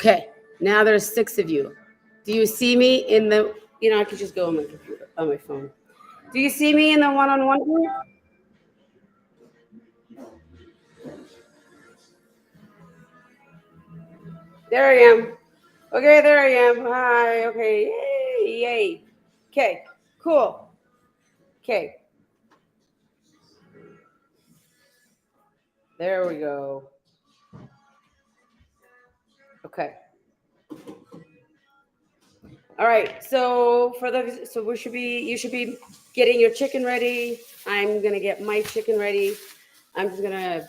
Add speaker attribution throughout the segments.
Speaker 1: Okay, now there's 6 of you. Do you see me in the, I could just go on my computer, on my phone. Do you see me in the one-on-one group? There I am. Okay, there I am. Hi, okay, yay. Okay, cool. Okay. There we go. Okay. All right. So you should be getting your chicken ready. I'm gonna get my chicken ready. I'm just gonna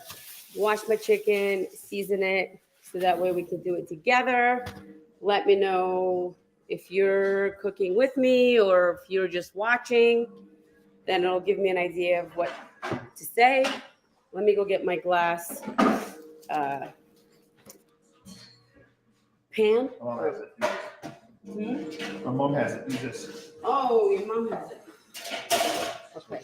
Speaker 1: wash my chicken, season it, so that way we can do it together. Let me know if you're cooking with me or if you're just watching. Then it'll give me an idea of what to say. Let me go get my glass pan.
Speaker 2: My mom has it. My mom has it. Use this.
Speaker 1: Oh, your mom has it. Okay.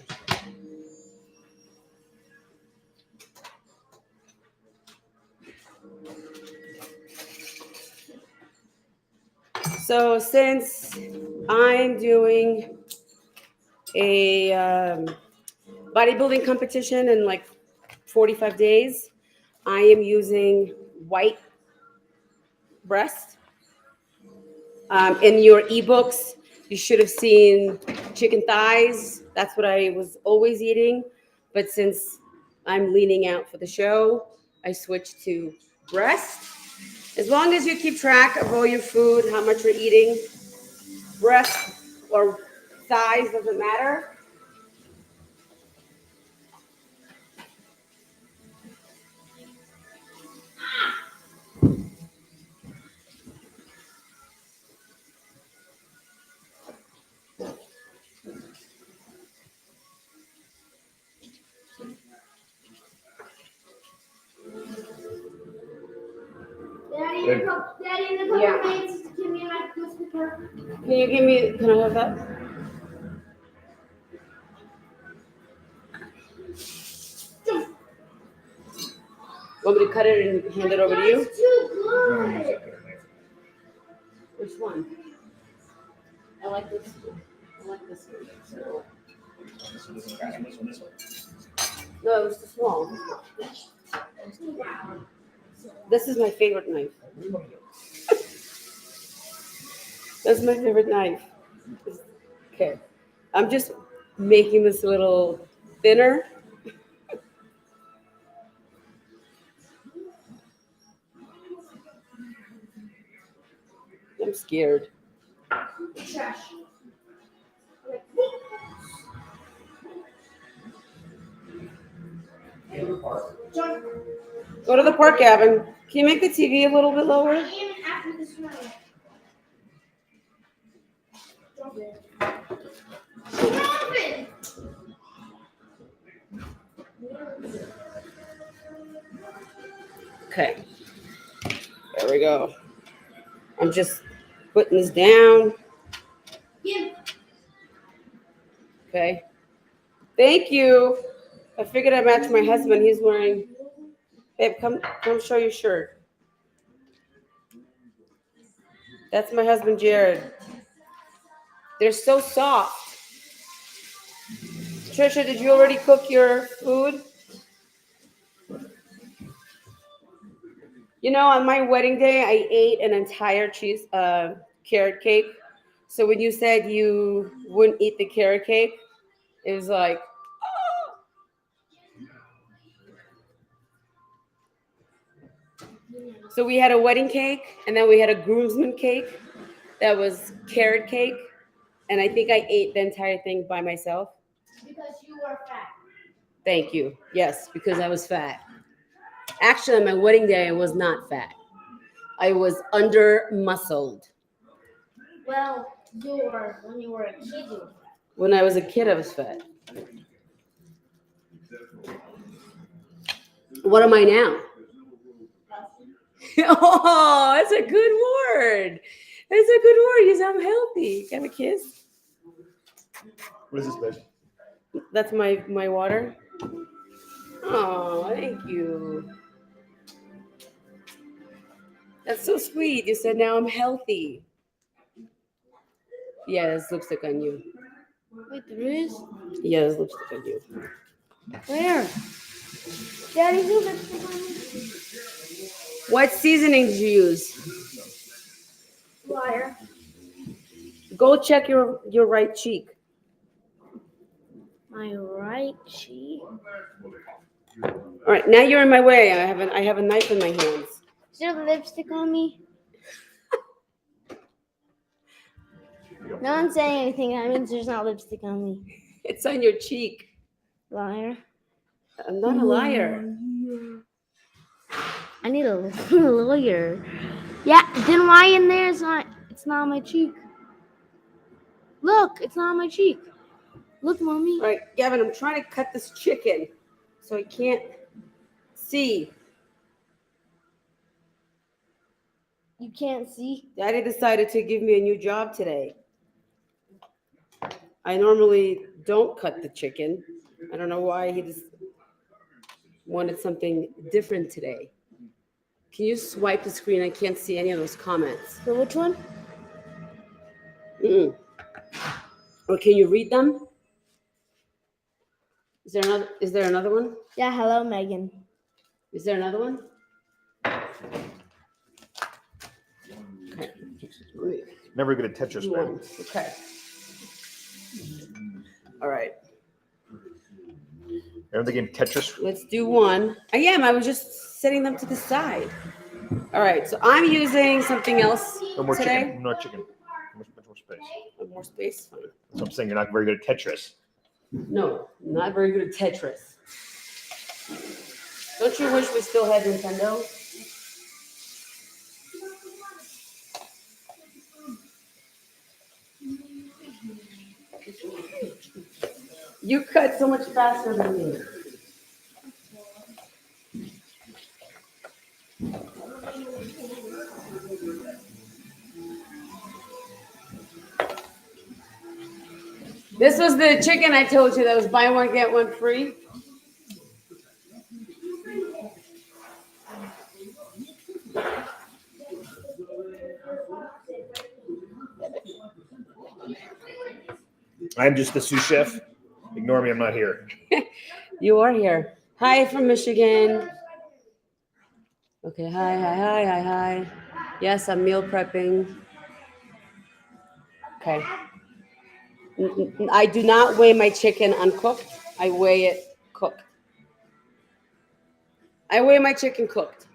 Speaker 1: So since I'm doing a bodybuilding competition in like 45 days, I am using white breast. In your ebooks, you should have seen chicken thighs. That's what I was always eating. But since I'm leaning out for the show, I switched to breast. As long as you keep track of all your food, how much you're eating, breast or thighs doesn't matter.
Speaker 3: Daddy, in a couple minutes, give me my newspaper.
Speaker 1: Can I have that? Want me to cut it and hand it over to you?
Speaker 3: That's too good.
Speaker 1: Which one? I like this one. I like this one. So,
Speaker 2: This one, this one.
Speaker 1: no, it's the small. This is my favorite knife. That's my favorite knife. Okay. I'm just making this a little thinner. I'm scared.
Speaker 3: Trash.
Speaker 1: Go to the park, Gavin. Can you make the TV a little bit lower?
Speaker 3: Even after this round. Robin!
Speaker 1: Okay. There we go. I'm just putting this down. Okay. Thank you. I figured I'd match my husband. He's wearing. Babe, come show your shirt. That's my husband, Jared. They're so soft. Trisha, did you already cook your food? On my wedding day, I ate an entire carrot cake. So when you said you wouldn't eat the carrot cake, it was like, oh. So we had a wedding cake, and then we had a groomsman cake that was carrot cake, and I think I ate the entire thing by myself.
Speaker 3: Because you were fat.
Speaker 1: Thank you. Yes, because I was fat. Actually, on my wedding day, I was not fat. I was under-muscled.
Speaker 3: Well, when you were a kid, you were fat.
Speaker 1: When I was a kid, I was fat. What am I now? Oh, that's a good word. That's a good word. You sound healthy. Can I have a kiss?
Speaker 2: What is this, babe?
Speaker 1: That's my water. Oh, thank you. That's so sweet. You said now I'm healthy. Yeah, there's lipstick on you.
Speaker 3: Wait, there is?
Speaker 1: Yeah, there's lipstick on you.
Speaker 3: Where? Daddy, who lipstick on me?
Speaker 1: What seasoning did you use?
Speaker 3: Liar.
Speaker 1: Go check your right cheek.
Speaker 3: My right cheek.
Speaker 1: All right, now you're in my way. I have a knife in my hands.
Speaker 3: Is there lipstick on me? No one's saying anything. That means there's not lipstick on me.
Speaker 1: It's on your cheek.
Speaker 3: Liar.
Speaker 1: I'm not a liar.
Speaker 3: I need a lawyer. Yeah, then why in there it's not on my cheek? Look, it's not on my cheek. Look, mommy.
Speaker 1: All right, Gavin, I'm trying to cut this chicken so I can't see.
Speaker 3: You can't see?
Speaker 1: Daddy decided to give me a new job today. I normally don't cut the chicken. I don't know why he just wanted something different today. Can you swipe the screen? I can't see any of those comments.
Speaker 3: For which one?
Speaker 1: Mm-mm. Or can you read them? Is there another one?
Speaker 3: Yeah, hello, Megan.
Speaker 1: Is there another one? Okay.
Speaker 2: Never good at Tetris,
Speaker 1: One.
Speaker 2: man.
Speaker 1: Okay. All right.
Speaker 2: Remember the game Tetris?
Speaker 1: Let's do one. I am. I was just setting them to the side. All right. So I'm using something else
Speaker 2: No more
Speaker 1: today.
Speaker 2: chicken. No more chicken. Much more space.
Speaker 1: More space. Fine.
Speaker 2: That's what I'm saying. You're not very good at Tetris.
Speaker 1: No, not very good at Tetris. Don't you wish we still had Nintendo? You cut so much faster than me. This was the chicken I told you that was buy one, get one free.
Speaker 2: I'm just the sous chef. Ignore me. I'm not here.
Speaker 1: You are here. Hi from Michigan. Okay, hi. Yes, I'm meal prepping. Okay. I do not weigh my chicken uncooked. I weigh it cooked. I weigh my chicken cooked.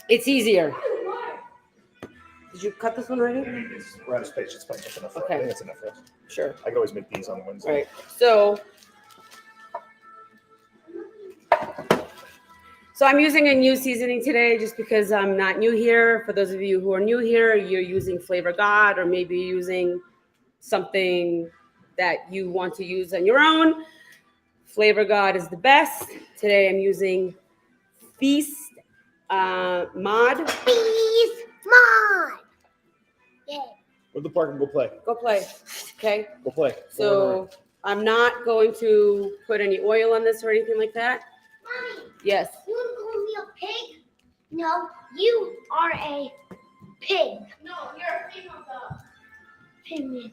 Speaker 1: It's easier. Did you cut this one already?
Speaker 2: We're out of space. It's fine. That's enough.
Speaker 1: Okay.
Speaker 2: I think that's enough for us.
Speaker 1: Sure.
Speaker 2: I can always make these on Wednesday.
Speaker 1: All right. So I'm using a new seasoning today just because I'm not new here. For those of you who are new here, you're using Flavor God, or maybe using something that you want to use on your own. Flavor God is the best. Today I'm using Feast Mod.
Speaker 3: Please, Mom. Yeah.
Speaker 2: Go to the park and go play.
Speaker 1: Go play. Okay.
Speaker 2: Go play.
Speaker 1: So I'm not going to put any oil on this or anything like that.
Speaker 3: Mommy,
Speaker 1: Yes.
Speaker 3: you want to call me a pig? No, you are a pig. No, you're a female dog. Pig.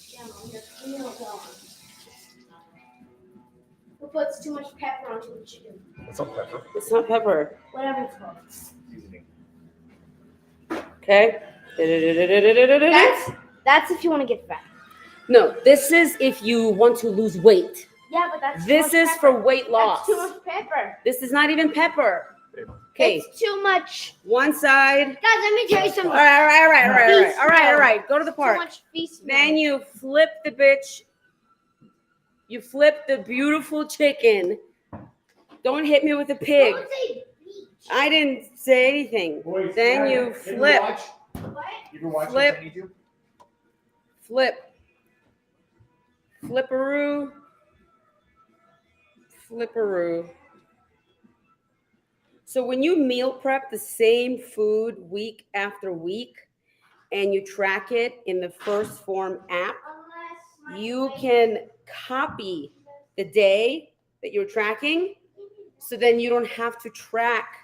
Speaker 3: Yeah, Mom, you're a female dog. Who puts too much pepper onto the chicken?
Speaker 2: It's not pepper.
Speaker 1: It's not pepper.
Speaker 3: Whatever it's called.
Speaker 2: Seasoning.
Speaker 1: Okay.
Speaker 3: That's if you want to get fat.
Speaker 1: No, this is if you want to lose weight.
Speaker 3: Yeah, but that's
Speaker 1: This
Speaker 3: too much
Speaker 1: is
Speaker 3: pepper.
Speaker 1: for weight loss.
Speaker 3: That's too much pepper.
Speaker 1: This is not even pepper. Okay,
Speaker 3: It's too much.
Speaker 1: one side.
Speaker 3: Guys, let me tell you
Speaker 1: All
Speaker 3: something.
Speaker 1: right. All right. Go to the
Speaker 3: Too
Speaker 1: park.
Speaker 3: much feast.
Speaker 1: Then you flip the bitch. You flip the beautiful chicken. Don't hit me with a pig.
Speaker 3: Don't say beach.
Speaker 1: I didn't say anything.
Speaker 2: Boys,
Speaker 1: Then
Speaker 2: yeah,
Speaker 1: you
Speaker 2: can
Speaker 1: flip.
Speaker 2: watch?
Speaker 3: What?
Speaker 2: You can watch
Speaker 1: Flip.
Speaker 2: this on YouTube?
Speaker 1: Flip. Flipperoo. So when you meal prep the same food week after week and you track it in the First Form app, you can copy the day that you're tracking, so then you don't have to track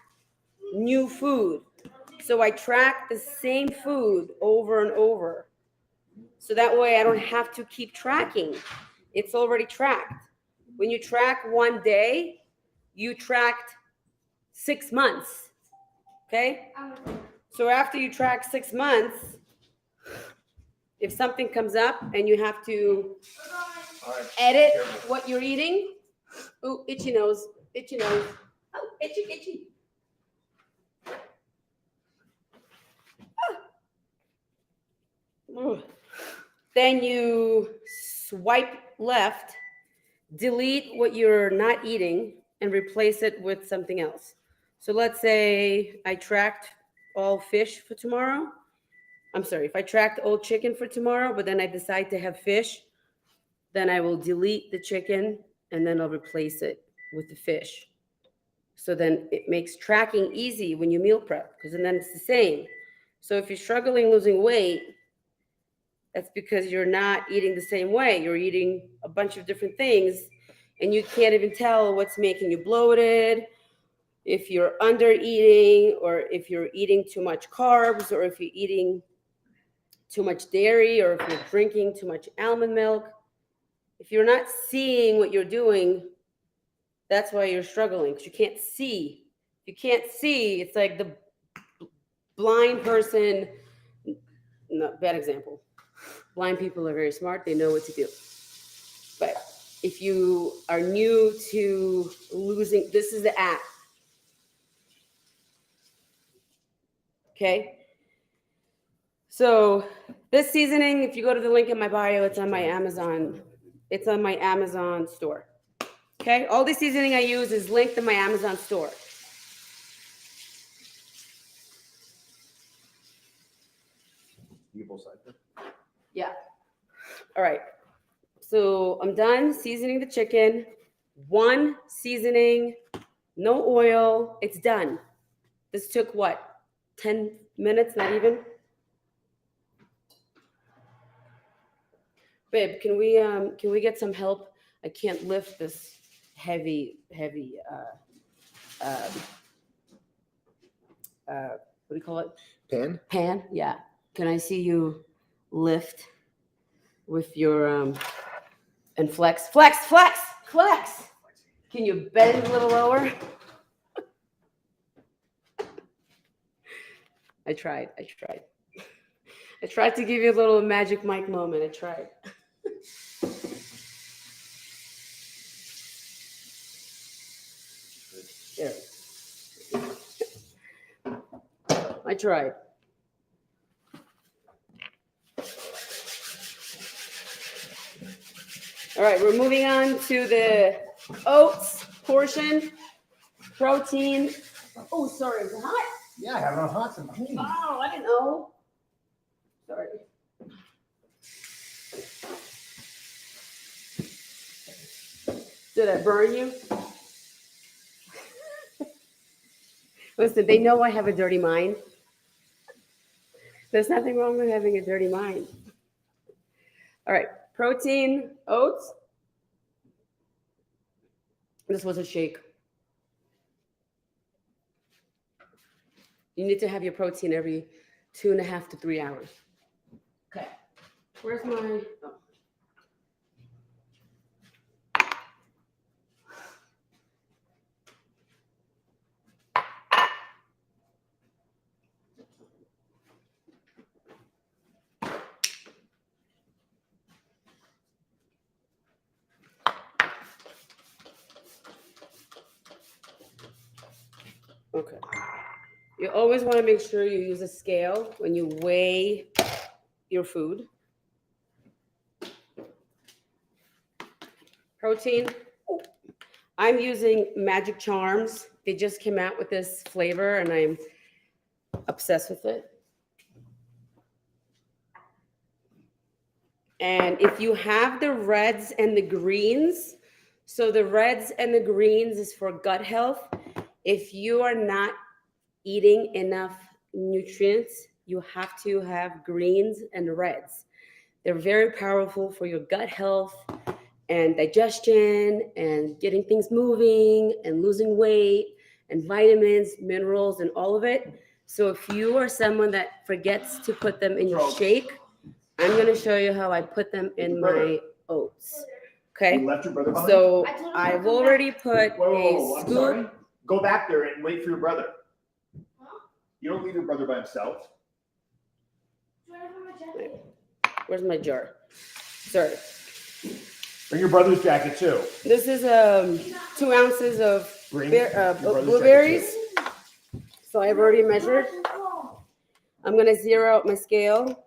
Speaker 1: new food. So I track the same food over and over. So that way I don't have to keep tracking. It's already tracked. When you track one day, you tracked 6 months. Okay? So after you track 6 months, if something comes up and you have to edit what you're eating, oh, itchy nose, itchy nose, oh, itchy, itchy. Oh. Then you swipe left, delete what you're not eating, and replace it with something else. So let's say I tracked all fish for tomorrow. I'm sorry, if I tracked all chicken for tomorrow, but then I decide to have fish, then I will delete the chicken and then I'll replace it with the fish. So then it makes tracking easy when you meal prep, because then it's the same. So if you're struggling losing weight, that's because you're not eating the same way. You're eating a bunch of different things and you can't even tell what's making you bloated, if you're under eating, or if you're eating too much carbs, or if you're eating too much dairy, or if you're drinking too much almond milk. If you're not seeing what you're doing, that's why you're struggling, because you can't see. If you can't see, it's like the blind person. No, bad example. Blind people are very smart. They know what to do. But if you are new to losing, this is the app. Okay. So this seasoning, if you go to the link in my bio, it's on my Amazon. It's on my Amazon store. Okay. All the seasoning I use is linked in my Amazon store. Yeah. All right. So I'm done seasoning the chicken. One seasoning, no oil. It's done. This took what? 10 minutes, not even? Babe, can we get some help? I can't lift this heavy what do you call it? Pan, yeah. Can I see you lift with your and flex? Can you bend a little lower? I tried to give you a little magic Mike moment. I tried. There. I tried. All right, we're moving on to the oats portion. Protein. Oh, sorry, is it hot?
Speaker 2: Yeah, I have it on hot and clean.
Speaker 1: Oh, I didn't know. Sorry. Did I burn you? Listen, they know I have a dirty mind. There's nothing wrong with having a dirty mind. All right, protein, oats. This was a shake. You need to have your protein every 2.5 to 3 hours. Okay, where's my, oh. Okay. You always want to make sure you use a scale when you weigh your food. Protein. I'm using Magic Charms. They just came out with this flavor and I'm obsessed with it. And if you have the reds and the greens, so the reds and the greens is for gut health. if you are not eating enough nutrients, you have to have greens and reds. They're very powerful for your gut health and digestion and getting things moving and losing weight and vitamins, minerals, and all of it. So if you are someone that forgets to put them in your shake, I'm going to show you how I put them in my oats. Okay?
Speaker 2: You left your brother behind?
Speaker 1: So I've already put
Speaker 2: Whoa,
Speaker 1: a
Speaker 2: I'm
Speaker 1: scoop.
Speaker 2: sorry. Go back there and wait for your brother. You don't leave your brother by himself.
Speaker 1: Where's my jar? Sorry.
Speaker 2: Bring your brother's jacket too.
Speaker 1: This is 2 ounces of
Speaker 2: Bring your brother's
Speaker 1: blueberries.
Speaker 2: jacket
Speaker 1: So I've already measured. I'm going to zero out my scale.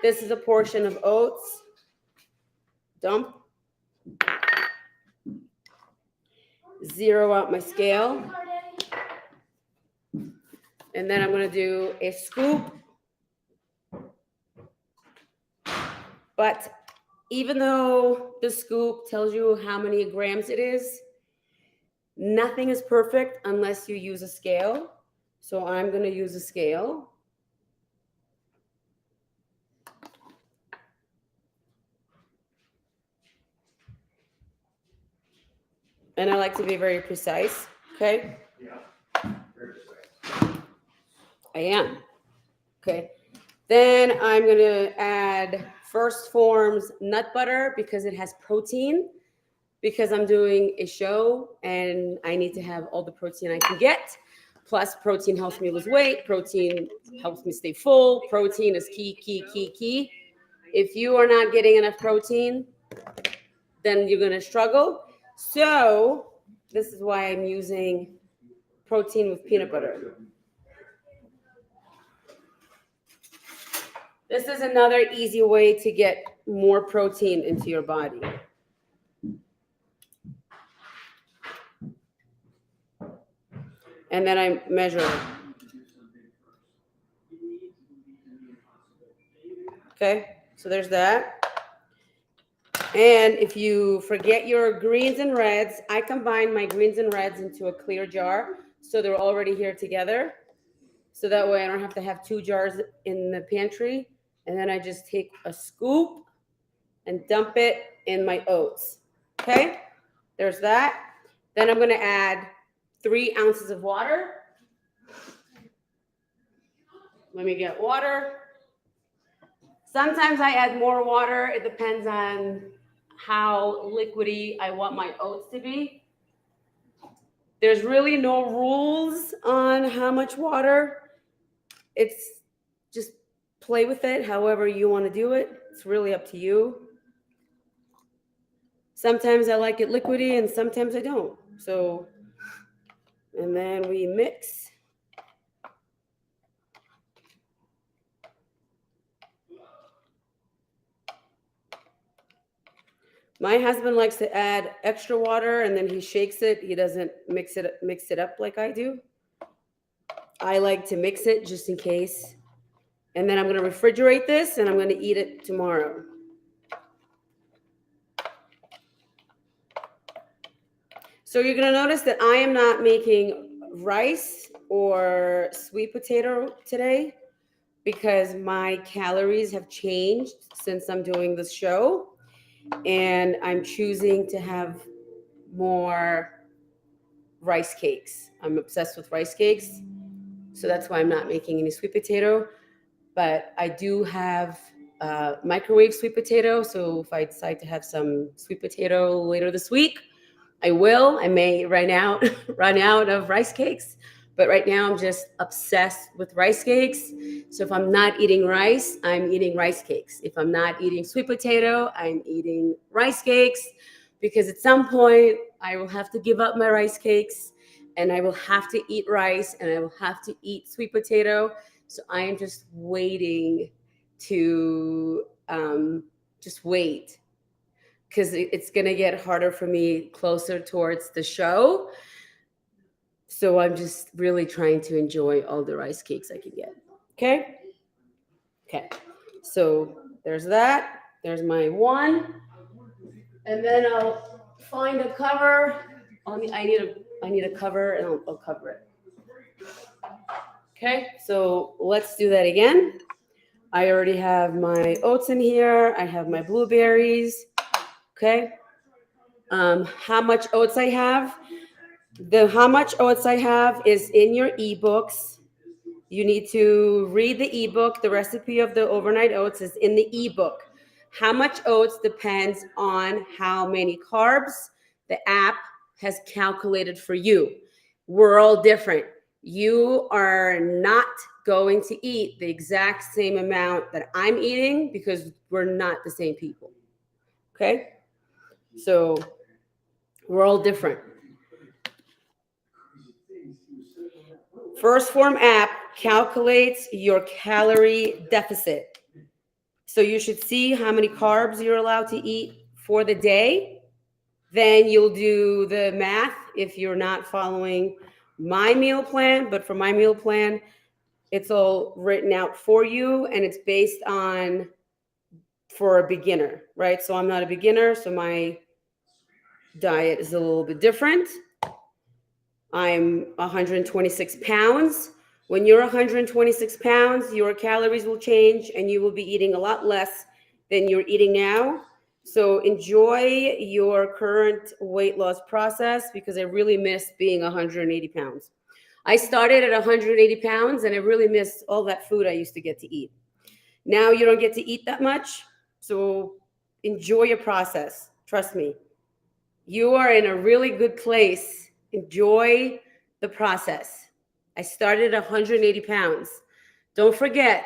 Speaker 1: This is a portion of oats. Dump. Zero out my scale. And then I'm going to do a scoop. But even though the scoop tells you how many grams it is, nothing is perfect unless you use a scale. So I'm going to use a scale. And I like to be very precise, okay?
Speaker 2: Yeah. Very precise.
Speaker 1: I am. Okay. Then I'm going to add First Form's nut butter because it has protein. Because I'm doing a show and I need to have all the protein I can get. Plus, protein helps me lose weight. Protein helps me stay full. Protein is key. If you are not getting enough protein, then you're going to struggle. So this is why I'm using protein with peanut butter. This is another easy way to get more protein into your body. And then I measure it. Okay, so there's that. And if you forget your greens and reds, I combine my greens and reds into a clear jar. So they're already here together. So that way I don't have to have 2 jars in the pantry. And then I just take a scoop and dump it in my oats. Okay, there's that. Then I'm going to add 3 ounces of water. Let me get water. Sometimes I add more water. It depends on how liquidy I want my oats to be. There's really no rules on how much water. It's just play with it however you want to do it. It's really up to you. Sometimes I like it liquidy and sometimes I don't. So, and then we mix. My husband likes to add extra water and then he shakes it. He doesn't mix it up like I do. I like to mix it just in case. And then I'm going to refrigerate this and I'm going to eat it tomorrow. So you're going to notice that I am not making rice or sweet potato today because my calories have changed since I'm doing this show. And I'm choosing to have more rice cakes. I'm obsessed with rice cakes. So that's why I'm not making any sweet potato. But I do have microwave sweet potato. So if I decide to have some sweet potato later this week, I will. I may run out of rice cakes. But right now I'm just obsessed with rice cakes. So if I'm not eating rice, I'm eating rice cakes. If I'm not eating sweet potato, I'm eating rice cakes. Because at some point, I will have to give up my rice cakes. And I will have to eat rice. And I will have to eat sweet potato. So I am just waiting to just wait. Because it's going to get harder for me closer towards the show. So I'm just really trying to enjoy all the rice cakes I can get. Okay? Okay. So there's that. There's my one. And then I'll find a cover. I need a I need a cover, and I'll cover it. Okay, so let's do that again. I already have my oats in here. I have my blueberries. Okay. How much oats I have? How much oats I have is in your ebooks. You need to read the ebook. The recipe of the overnight oats is in the ebook. How much oats depends on how many carbs the app has calculated for you. We're all different. You are not going to eat the exact same amount that I'm eating because we're not the same people. Okay? So we're all different. First Form app calculates your calorie deficit. So you should see how many carbs you're allowed to eat for the day. Then you'll do the math if you're not following my meal plan. But for my meal plan, it's all written out for you, and it's based on for a beginner, right? So I'm not a beginner, so my diet is a little bit different. I'm 126 pounds. When you're 126 pounds, your calories will change and you will be eating a lot less than you're eating now. So enjoy your current weight loss process because I really miss being 180 pounds. I started at 180 pounds and I really miss all that food I used to get to eat. Now you don't get to eat that much. So enjoy your process. Trust me. You are in a really good place. Enjoy the process. I started at 180 pounds. Don't forget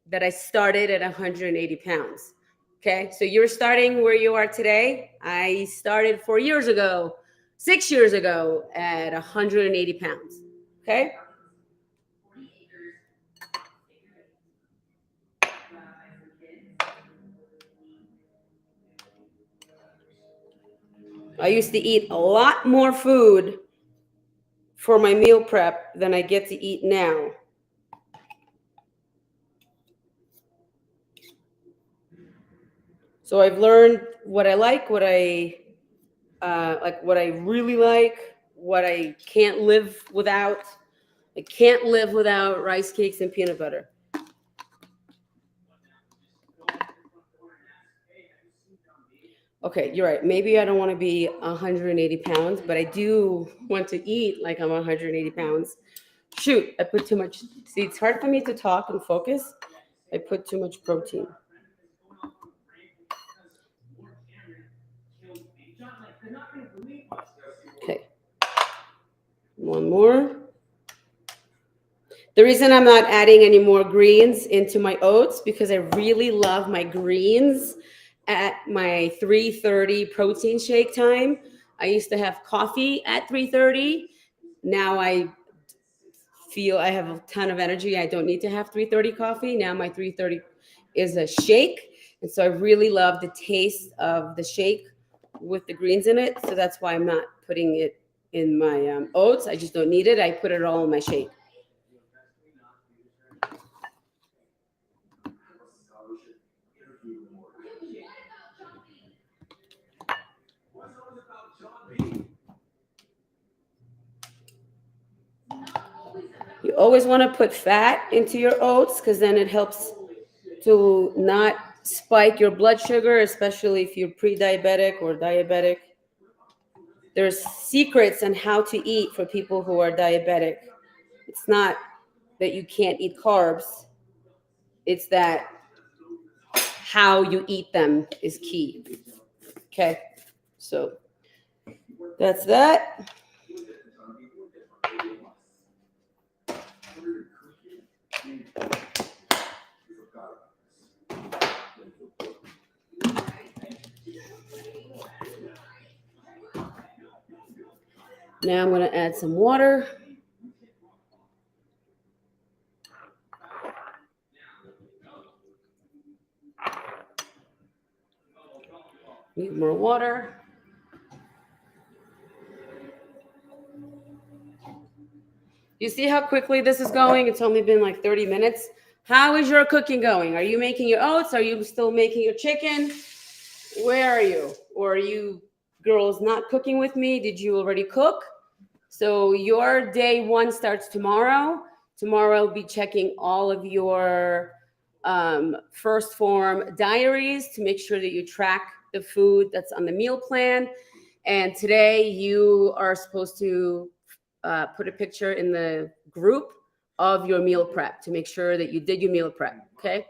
Speaker 1: that I started at 180 pounds. Okay, so you're starting where you are today. I started 4 years ago, 6 years ago at 180 pounds. Okay. I used to eat a lot more food for my meal prep than I get to eat now. So I've learned what I like, what I really like, what I can't live without. I can't live without rice cakes and peanut butter. Okay, you're right. Maybe I don't want to be 180 pounds, but I do want to eat like I'm 180 pounds. Shoot, I put too much. See, it's hard for me to talk and focus. I put too much protein. Okay. One more. The reason I'm not adding any more greens into my oats because I really love my greens at my 3:30 protein shake time. I used to have coffee at 3:30. Now I feel I have a ton of energy. I don't need to have 3:30 coffee. Now my 3:30 is a shake. And so I really love the taste of the shake with the greens in it. So that's why I'm not putting it in my oats. I just don't need it. I put it all in my shake. You always want to put fat into your oats because then it helps to not spike your blood sugar, especially if you're pre-diabetic or diabetic. There's secrets on how to eat for people who are diabetic. It's not that you can't eat carbs. It's that how you eat them is key. Okay, so that's that. Now I'm going to add some water. Need more water. You see how quickly this is going? It's only been like 30 minutes. How is your cooking going? Are you making your oats? Are you still making your chicken? Where are you? Or are you girls not cooking with me? Did you already cook? So your day one starts tomorrow. Tomorrow I'll be checking all of your first form diaries to make sure that you track the food that's on the meal plan. And today you are supposed to put a picture in the group of your meal prep to make sure that you did your meal prep. Okay.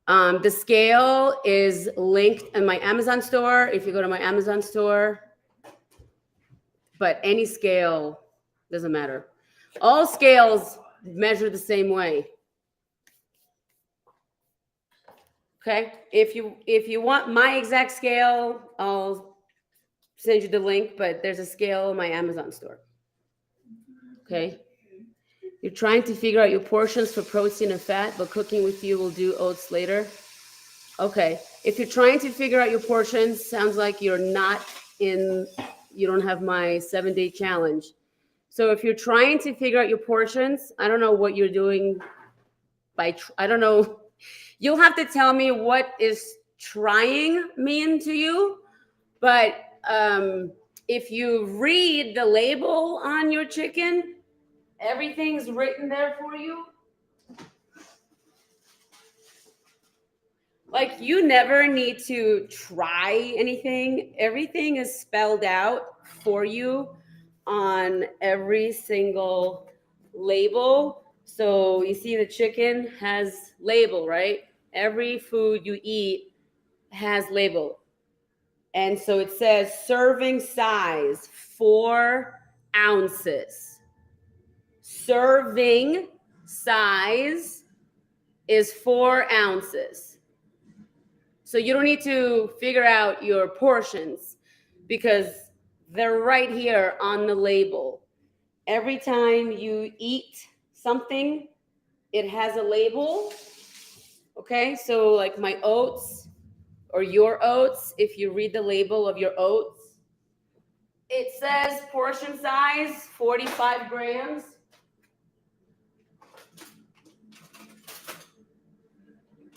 Speaker 1: The scale is linked in my Amazon store. If you go to my Amazon store, but any scale doesn't matter. All scales measure the same way. Okay. If you want my exact scale, I'll send you the link, but there's a scale in my Amazon store. Okay. You're trying to figure out your portions for protein and fat, but cooking with you will do oats later. Okay. If you're trying to figure out your portions, sounds like you don't have my 7-day challenge. So if you're trying to figure out your portions, I don't know what you're doing I don't know. You'll have to tell me what is trying mean to you. But if you read the label on your chicken, everything's written there for you. Like, you never need to try anything. Everything is spelled out for you on every single label. So you see the chicken has label, right? Every food you eat has label. And so it says serving size 4 ounces. Serving size is 4 ounces. So you don't need to figure out your portions because they're right here on the label. Every time you eat something, it has a label. Okay, so like my oats or your oats, if you read the label of your oats, it says portion size 45 grams.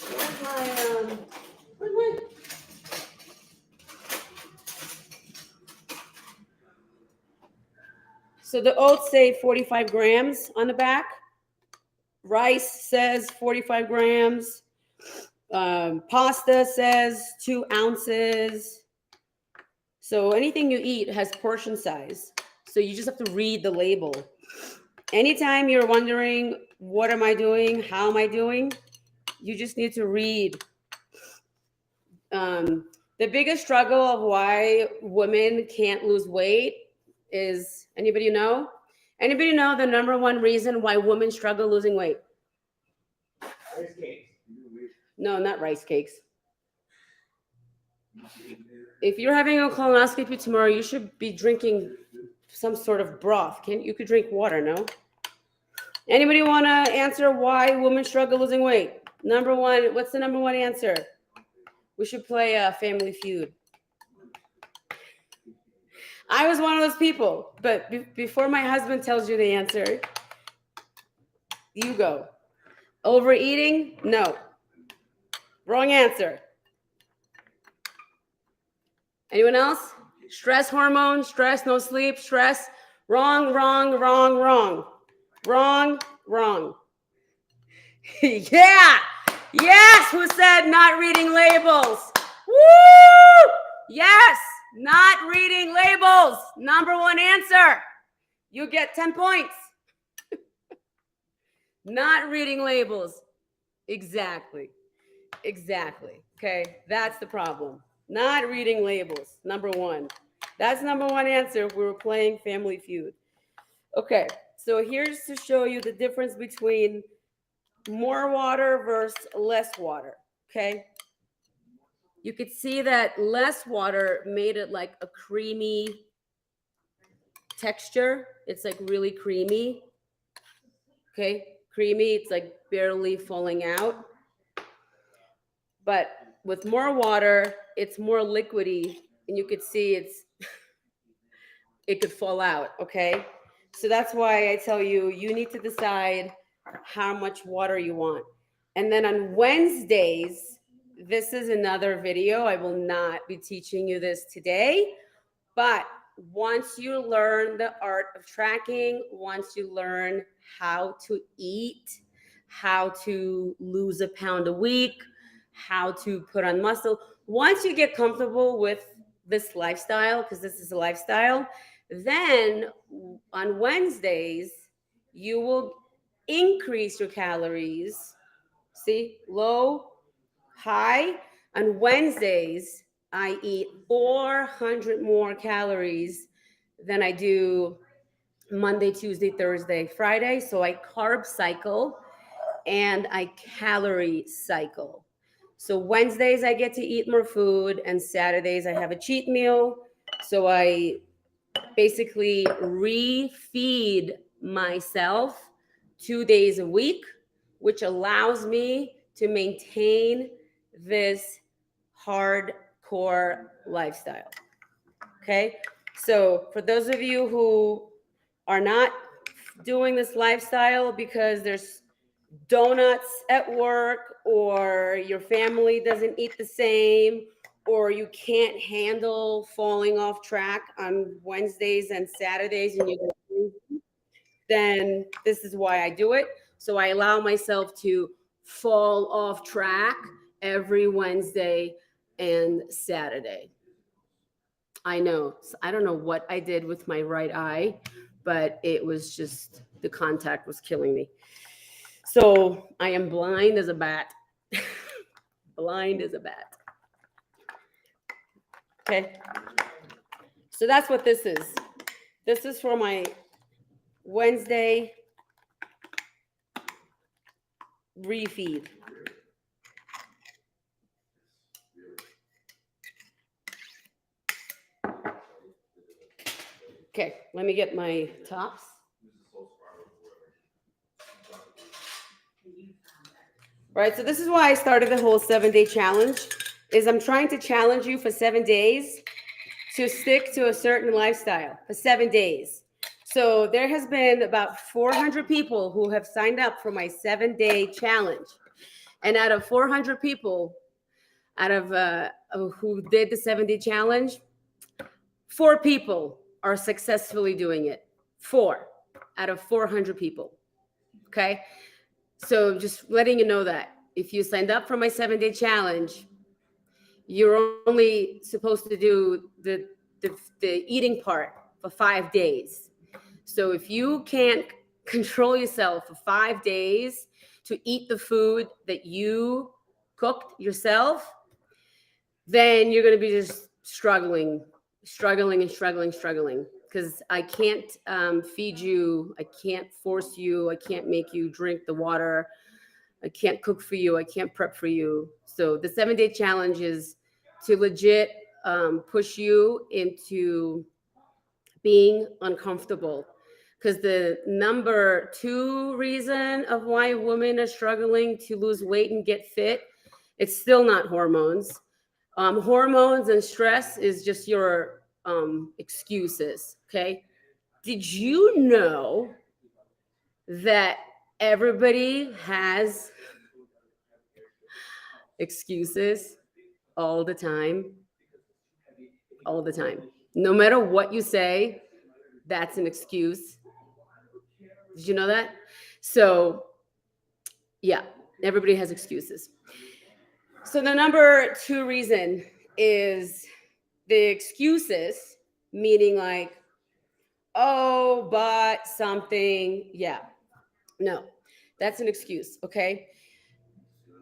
Speaker 1: Where's my So the oats say 45 grams on the back. Rice says 45 grams. Pasta says 2 ounces. So anything you eat has portion size. So you just have to read the label. Anytime you're wondering, what am I doing? How am I doing? You just need to read. The biggest struggle of why women can't lose weight is, anybody know? Anybody know the number one reason why women struggle losing weight?
Speaker 2: Rice cakes.
Speaker 1: No, not rice cakes. If you're having a colonoscopy tomorrow, you should be drinking some sort of broth. You could drink water, no? Anybody want to answer why women struggle losing weight? Number one, what's the number one answer? We should play Family Feud. I was one of those people, but before my husband tells you the answer, you go. Overeating? No. Wrong answer. Anyone else? Stress hormone, stress, no sleep, stress. Wrong, wrong, wrong, wrong. Wrong, wrong. Yeah. Yes. Who said not reading labels? Woo! Yes. Not reading labels. Number one answer. You get 10 points. Not reading labels. Exactly. Exactly. Okay. That's the problem. Not reading labels. Number one. That's number one answer if we were playing Family Feud. Okay. So here's to show you the difference between more water versus less water. Okay. You could see that less water made it like a creamy texture. It's like really creamy. Okay. Creamy. It's like barely falling out. But with more water, it's more liquidy, and you could see it could fall out, okay? So that's why I tell you, you need to decide how much water you want. And then on Wednesdays, this is another video. I will not be teaching you this today, but once you learn the art of tracking, once you learn how to eat, how to lose a pound a week, how to put on muscle, once you get comfortable with this lifestyle, because this is a lifestyle, then on Wednesdays, you will increase your calories. See, low, high. On Wednesdays, I eat 400 more calories than I do Monday, Tuesday, Thursday, Friday. So I carb cycle and I calorie cycle. So Wednesdays, I get to eat more food, and Saturdays, I have a cheat meal. So I basically refeed myself 2 days a week, which allows me to maintain this hardcore lifestyle. Okay. So for those of you who are not doing this lifestyle because there's donuts at work, or your family doesn't eat the same, or you can't handle falling off track on Wednesdays and Saturdays and you go, then this is why I do it. So I allow myself to fall off track every Wednesday and Saturday. I know. I don't know what I did with my right eye, but it was just the contact was killing me. So I am blind as a bat. Blind as a bat. Okay. So that's what this is. This is for my Wednesday refeed. Okay, let me get my tops. Right, so this is why I started the whole 7-day challenge, is I'm trying to challenge you for 7 days to stick to a certain lifestyle for 7 days. So there has been about 400 people who have signed up for my 7-day challenge. And out of 400 people, out of who did the 7-day challenge, 4 people are successfully doing it. 4 out of 400 people. Okay. So just letting you know that if you signed up for my 7-day challenge, you're only supposed to do the eating part for 5 days. So if you can't control yourself for 5 days to eat the food that you cooked yourself, then you're going to be just struggling. Because I can't feed you. I can't force you. I can't make you drink the water. I can't cook for you. I can't prep for you. So the 7-day challenge is to legit push you into being uncomfortable. Because the number 2 reason of why women are struggling to lose weight and get fit, it's still not hormones. Hormones and stress is just your excuses, okay? Did you know that everybody has excuses all the time? All the time. No matter what you say, that's an excuse. Did you know that? So, yeah, everybody has excuses. So the number 2 reason is the excuses, meaning like, oh, but something. Yeah. No, that's an excuse. Okay.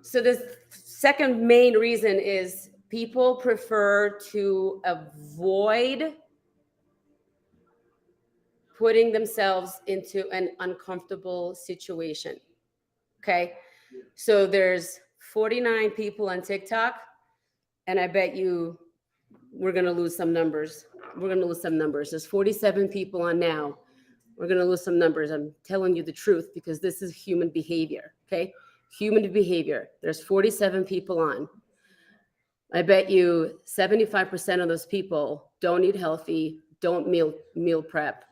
Speaker 1: So the second main reason is people prefer to avoid putting themselves into an uncomfortable situation. Okay. So there's 49 people on TikTok, and I bet you we're going to lose some numbers. We're going to lose some numbers. There's 47 people on now. We're going to lose some numbers. I'm telling you the truth because this is human behavior. Okay. Human behavior. There's 47 people on. I bet you 75% of those people don't eat healthy, don't meal prep,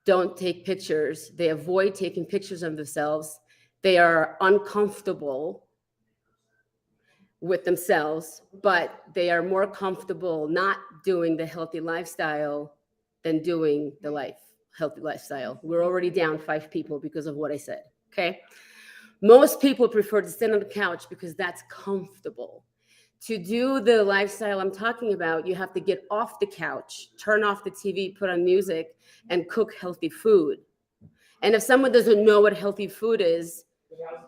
Speaker 1: don't take pictures. They avoid taking pictures of themselves. They are uncomfortable with themselves, but they are more comfortable not doing the healthy lifestyle than doing the healthy lifestyle. We're already down 5 people because of what I said. Okay. Most people prefer to sit on the couch because that's comfortable. To do the lifestyle I'm talking about, you have to get off the couch, turn off the TV, put on music, and cook healthy food. And if someone doesn't know what healthy food is,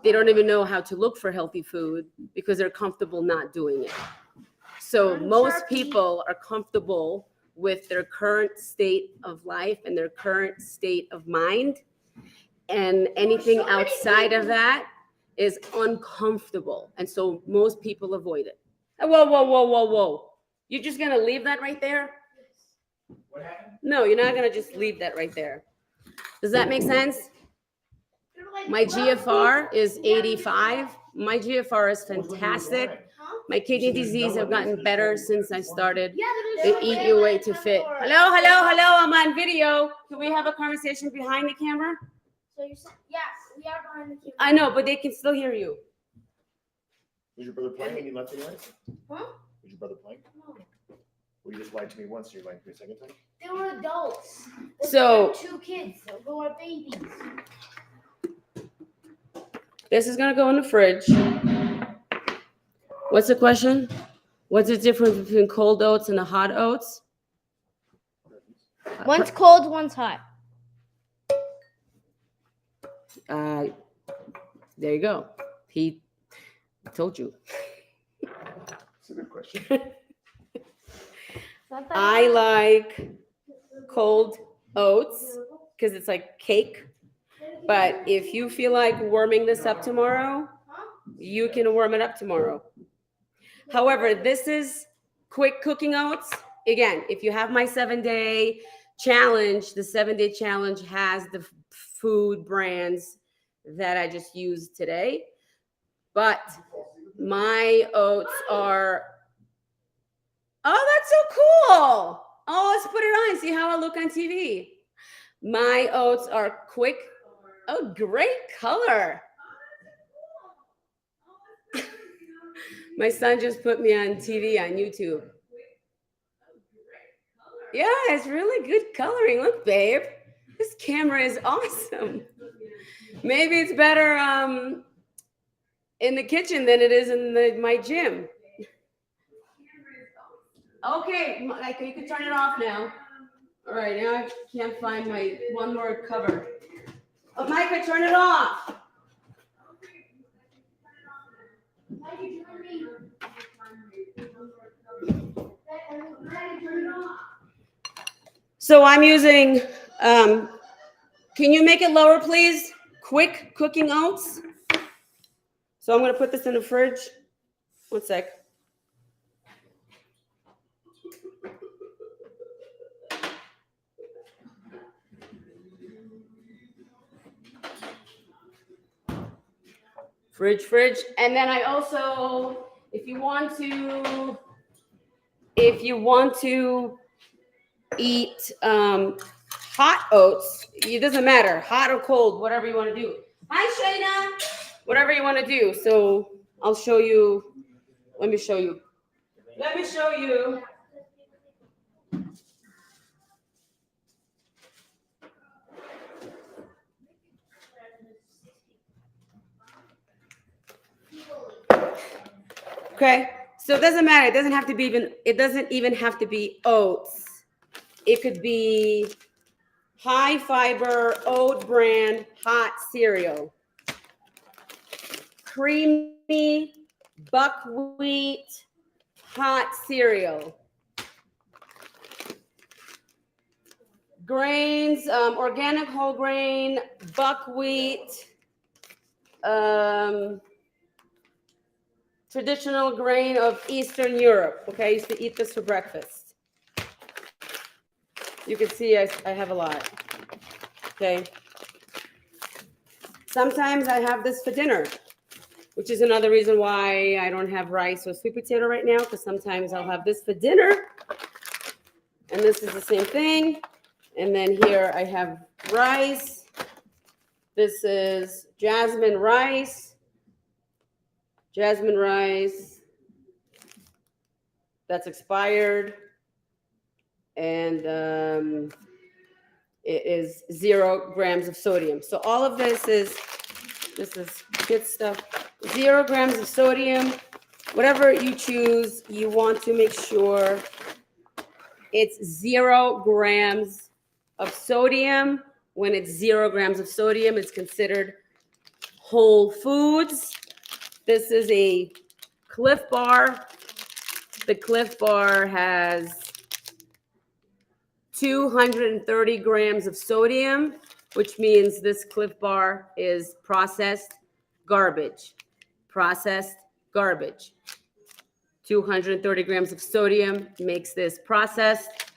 Speaker 1: they don't even know how to look for healthy food because they're comfortable not doing it. So most people are comfortable with their current state of life and their current state of mind. And anything outside of that is uncomfortable. And so most people avoid it. Whoa, whoa, whoa, whoa, whoa. You're just going to leave that right there?
Speaker 2: What happened?
Speaker 1: No, you're not going to just leave that right there. Does that make sense? My GFR is 85. My GFR is fantastic. My kidney disease have gotten better since I started the Eat Your Way to Fit. Hello, hello, hello. I'm on video. Can we have a conversation behind the camera?
Speaker 3: So you're saying, yes, we are behind the camera.
Speaker 1: I know, but they can still hear you.
Speaker 2: Was your brother playing and you left anyways?
Speaker 3: Huh?
Speaker 2: Was your brother playing?
Speaker 3: No.
Speaker 2: Well, you just lied to me once, so you're lying to me a second time?
Speaker 3: They were adults.
Speaker 1: So-
Speaker 3: They were 2 kids who were babies.
Speaker 1: This is going to go in the fridge. What's the question? What's the difference between cold oats and the hot oats?
Speaker 3: One's cold, one's hot.
Speaker 1: There you go. He told you.
Speaker 2: That's a good question.
Speaker 1: I like cold oats because it's like cake. But if you feel like warming this up tomorrow, you can warm it up tomorrow. However, this is quick cooking oats. Again, if you have my 7-day challenge, the 7-day challenge has the food brands that I just used today. But my oats are, oh, that's so cool. Oh, let's put it on, see how I look on TV. My oats are quick. Oh, great color. My son just put me on TV on YouTube. Yeah, it's really good coloring. Look, babe, this camera is awesome. Maybe it's better in the kitchen than it is in my gym. Okay, you can turn it off now. All right, now I can't find my one more cover. Oh, Micah, turn it off. So I'm using, can you make it lower, please? Quick cooking oats. So I'm going to put this in the fridge. One sec. Fridge. And then I also, if you want to eat hot oats, it doesn't matter, hot or cold, whatever you want to do. Hi, Shayna. Whatever you want to do. So I'll show you. Let me show you. Okay, so it doesn't matter. It doesn't even have to be oats. It could be high fiber oat brand hot cereal. Creamy buckwheat hot cereal. Grains, organic whole grain, buckwheat, traditional grain of Eastern Europe. Okay, I used to eat this for breakfast. You can see I have a lot. Okay. Sometimes I have this for dinner, which is another reason why I don't have rice or sweet potato right now, because sometimes I'll have this for dinner. And this is the same thing. And then here I have rice. This is jasmine rice. That's expired. And it is 0 grams of sodium. So all of this is good stuff. 0 grams of sodium. Whatever you choose, you want to make sure it's 0 grams of sodium. When it's 0 grams of sodium, it's considered whole foods. This is a Cliff Bar. The Cliff Bar has 230 grams of sodium, which means this Cliff Bar is processed garbage. Processed garbage. 230 grams of sodium makes this processed.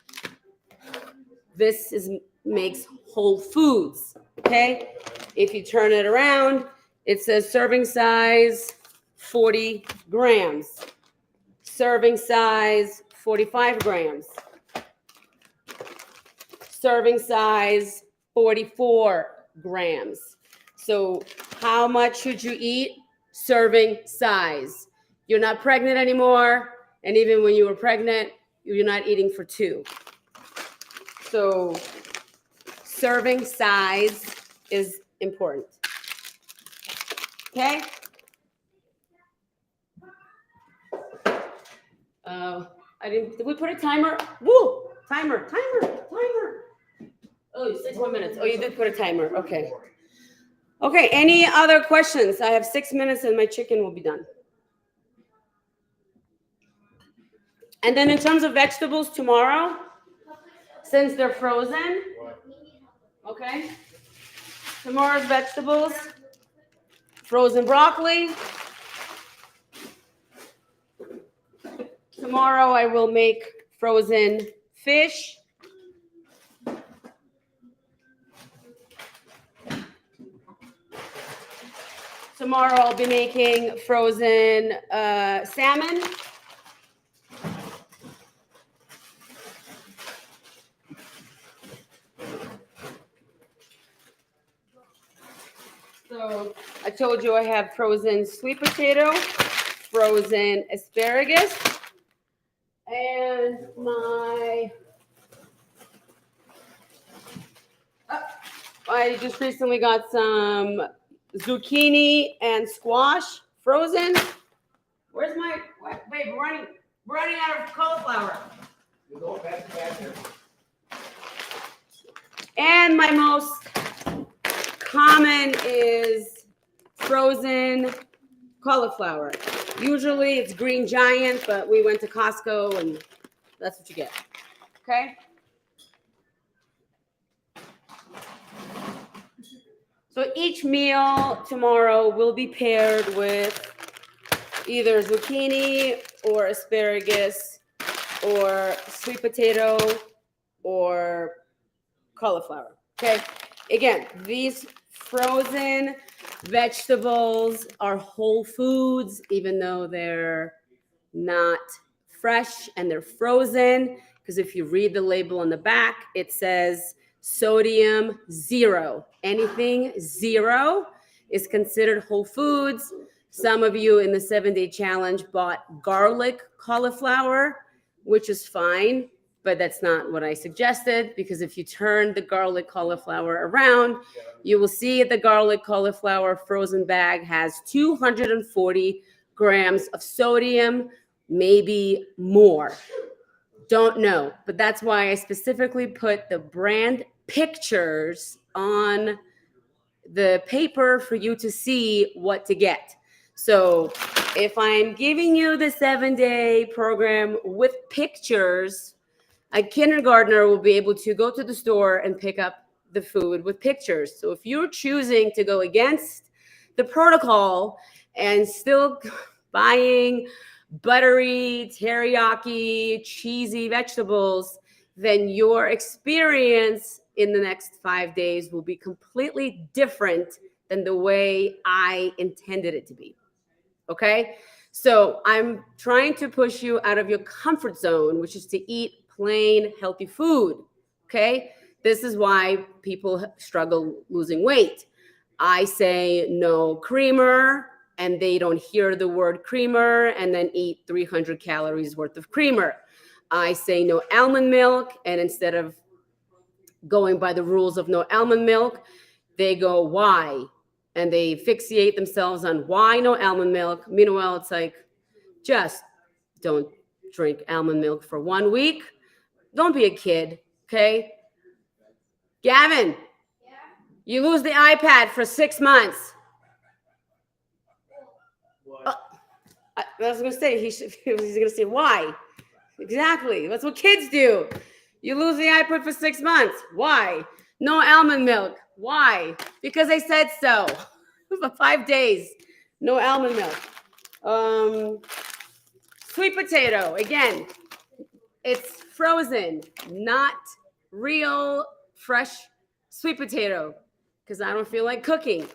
Speaker 1: This makes whole foods, okay? If you turn it around, it says serving size 40 grams. Serving size 45 grams. Serving size 44 grams. So how much should you eat? Serving size. You're not pregnant anymore, and even when you were pregnant, you're not eating for 2. So serving size is important. Okay? Did we put a timer? Woo! Timer. Oh, 6 more minutes. Oh, you did put a timer. Okay. Okay, any other questions? I have 6 minutes and my chicken will be done. And then in terms of vegetables tomorrow, since they're frozen, okay? Tomorrow's vegetables, frozen broccoli. Tomorrow I will make frozen fish. Tomorrow I'll be making frozen salmon. So I told you I have frozen sweet potato, frozen asparagus, and I just recently got some zucchini and squash frozen. Where's my, babe, we're running out of cauliflower. And my most common is frozen cauliflower. Usually it's Green Giant, but we went to Costco and that's what you get. Okay? So each meal tomorrow will be paired with either zucchini or asparagus or sweet potato or cauliflower. Okay? Again, these frozen vegetables are whole foods, even though they're not fresh and they're frozen. Because if you read the label on the back, it says sodium 0. Anything 0 is considered whole foods. Some of you in the 7-day challenge bought garlic cauliflower, which is fine, but that's not what I suggested, because if you turn the garlic cauliflower around, you will see the garlic cauliflower frozen bag has 240 grams of sodium, maybe more. Don't know, but that's why I specifically put the brand pictures on the paper for you to see what to get. So if I'm giving you the 7-day program with pictures, a kindergartner will be able to go to the store and pick up the food with pictures. So if you're choosing to go against the protocol and still buying buttery, teriyaki, cheesy vegetables, then your experience in the next 5 days will be completely different than the way I intended it to be. Okay? So I'm trying to push you out of your comfort zone, which is to eat plain, healthy food. Okay? This is why people struggle losing weight. I say no creamer, and they don't hear the word creamer and then eat 300 calories worth of creamer. I say no almond milk, and instead of going by the rules of no almond milk, they go, why? And they fixate themselves on why no almond milk. Meanwhile, it's like, just don't drink almond milk for 1 week. Don't be a kid, okay? Gavin, you lose the iPad for 6 months. I was going to say, he's going to say, why? Exactly. That's what kids do. You lose the iPad for 6 months. Why? No almond milk. Why? Because I said so. For 5 days. No almond milk. Sweet potato. Again, it's frozen, not real fresh sweet potato, because I don't feel like cooking.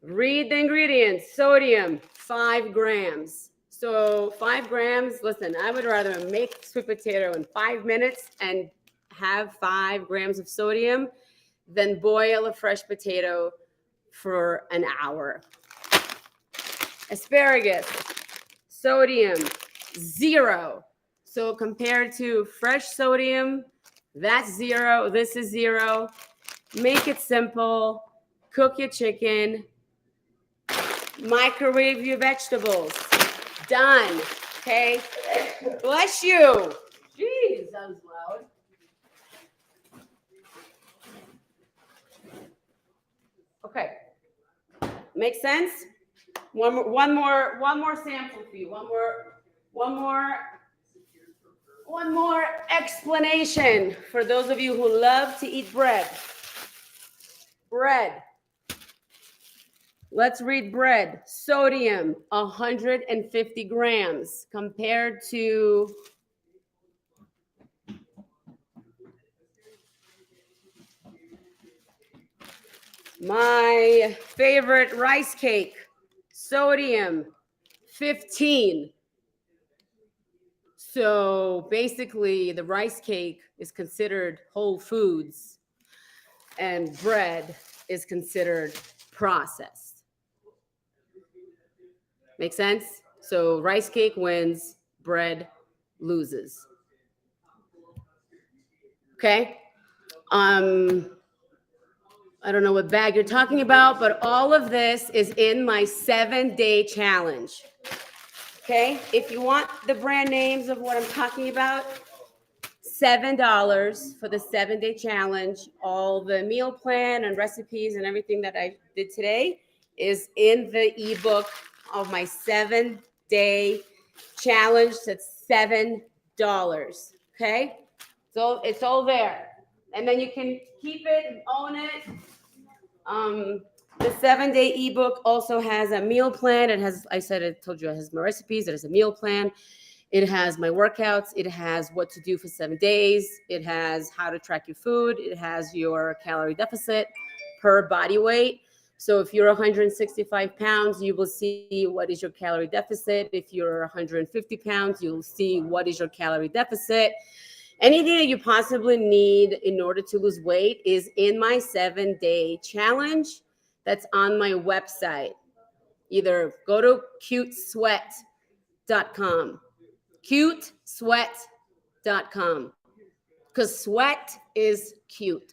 Speaker 1: Read the ingredients. Sodium, 5 grams. So 5 grams, listen, I would rather make sweet potato in 5 minutes and have 5 grams of sodium than boil a fresh potato for an hour. Asparagus, sodium, 0. So compared to fresh sodium, that's 0. This is 0. Make it simple. Cook your chicken. Microwave your vegetables. Done. Okay? Bless you. Jeez, that was loud. Okay. Makes sense? One more sample for you. One more explanation for those of you who love to eat bread. Bread. Let's read bread. Sodium, 150 grams compared to my favorite rice cake. Sodium, 15. So basically, the rice cake is considered whole foods, and bread is considered processed. Make sense? So rice cake wins, bread loses. Okay? I don't know what bag you're talking about, but all of this is in my 7-day challenge. Okay? If you want the brand names of what I'm talking about, $7 for the 7-day challenge. All the meal plan and recipes and everything that I did today is in the ebook of my 7-day challenge. That's $7. Okay? So it's all there. And then you can keep it and own it. The 7-day ebook also has a meal plan. It has, I told you it has my recipes. It has a meal plan. It has my workouts. It has what to do for 7 days. It has how to track your food. It has your calorie deficit per body weight. So if you're 165 pounds, you will see what is your calorie deficit. If you're 150 pounds, you'll see what is your calorie deficit. Anything that you possibly need in order to lose weight is in my 7-day challenge that's on my website. Either go to cutesweat.com. cutesweat.com, because sweat is cute.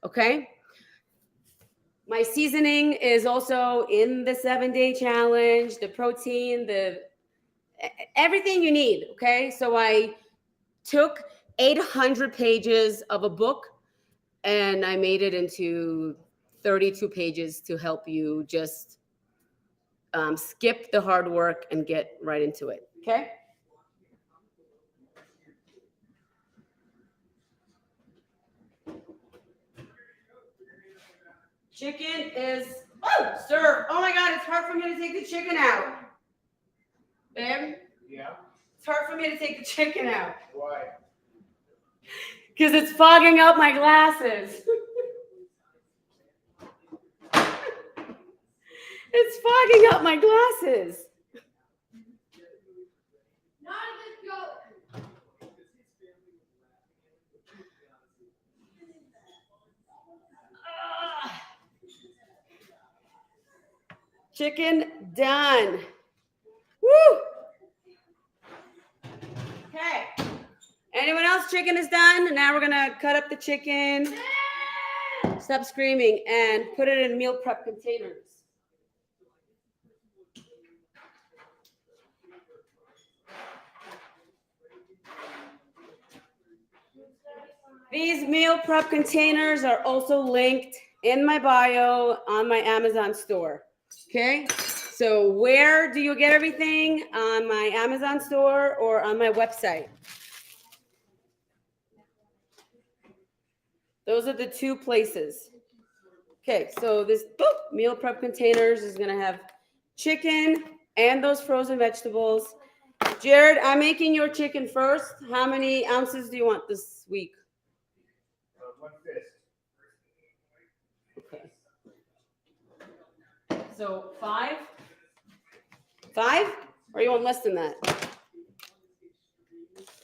Speaker 1: Okay? My seasoning is also in the 7-day challenge, the protein, everything you need. Okay? So I took 800 pages of a book and I made it into 32 pages to help you just skip the hard work and get right into it. Okay? Chicken is served. Oh my God, it's hard for me to take the chicken out. Babe?
Speaker 2: Yeah?
Speaker 1: It's hard for me to take the chicken out.
Speaker 2: Why?
Speaker 1: Because it's fogging up my glasses. It's fogging up my glasses.
Speaker 3: Not a good joke.
Speaker 1: Chicken done. Woo! Okay. Anyone else chicken is done. And now we're gonna cut up the chicken. Stop screaming and put it in meal prep containers. These meal prep containers are also linked in my bio on my Amazon store. Okay, so where do you get everything? On my Amazon store or on my website? Those are the two places. Okay, so this meal prep containers is gonna have chicken and those frozen vegetables. Jared, I'm making your chicken first. How many ounces do you want this week?
Speaker 2: 1 fist.
Speaker 1: Okay. So 5? 5? Or you want less than that?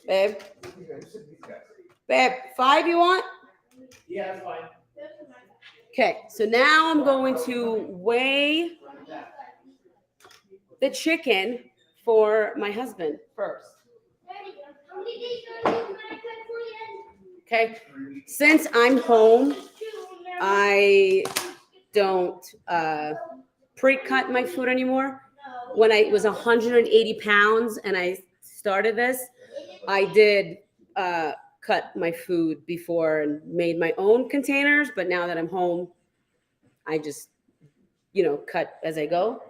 Speaker 1: Babe? Babe, 5 you want?
Speaker 2: Yeah, that's fine.
Speaker 1: Okay, so now I'm going to weigh the chicken for my husband first.
Speaker 3: How many days are you gonna cook for you?
Speaker 1: Okay, since I'm home, I don't pre-cut my food anymore. When I was 180 pounds and I started this, I did cut my food before and made my own containers. But now that I'm home, I just, cut as I go.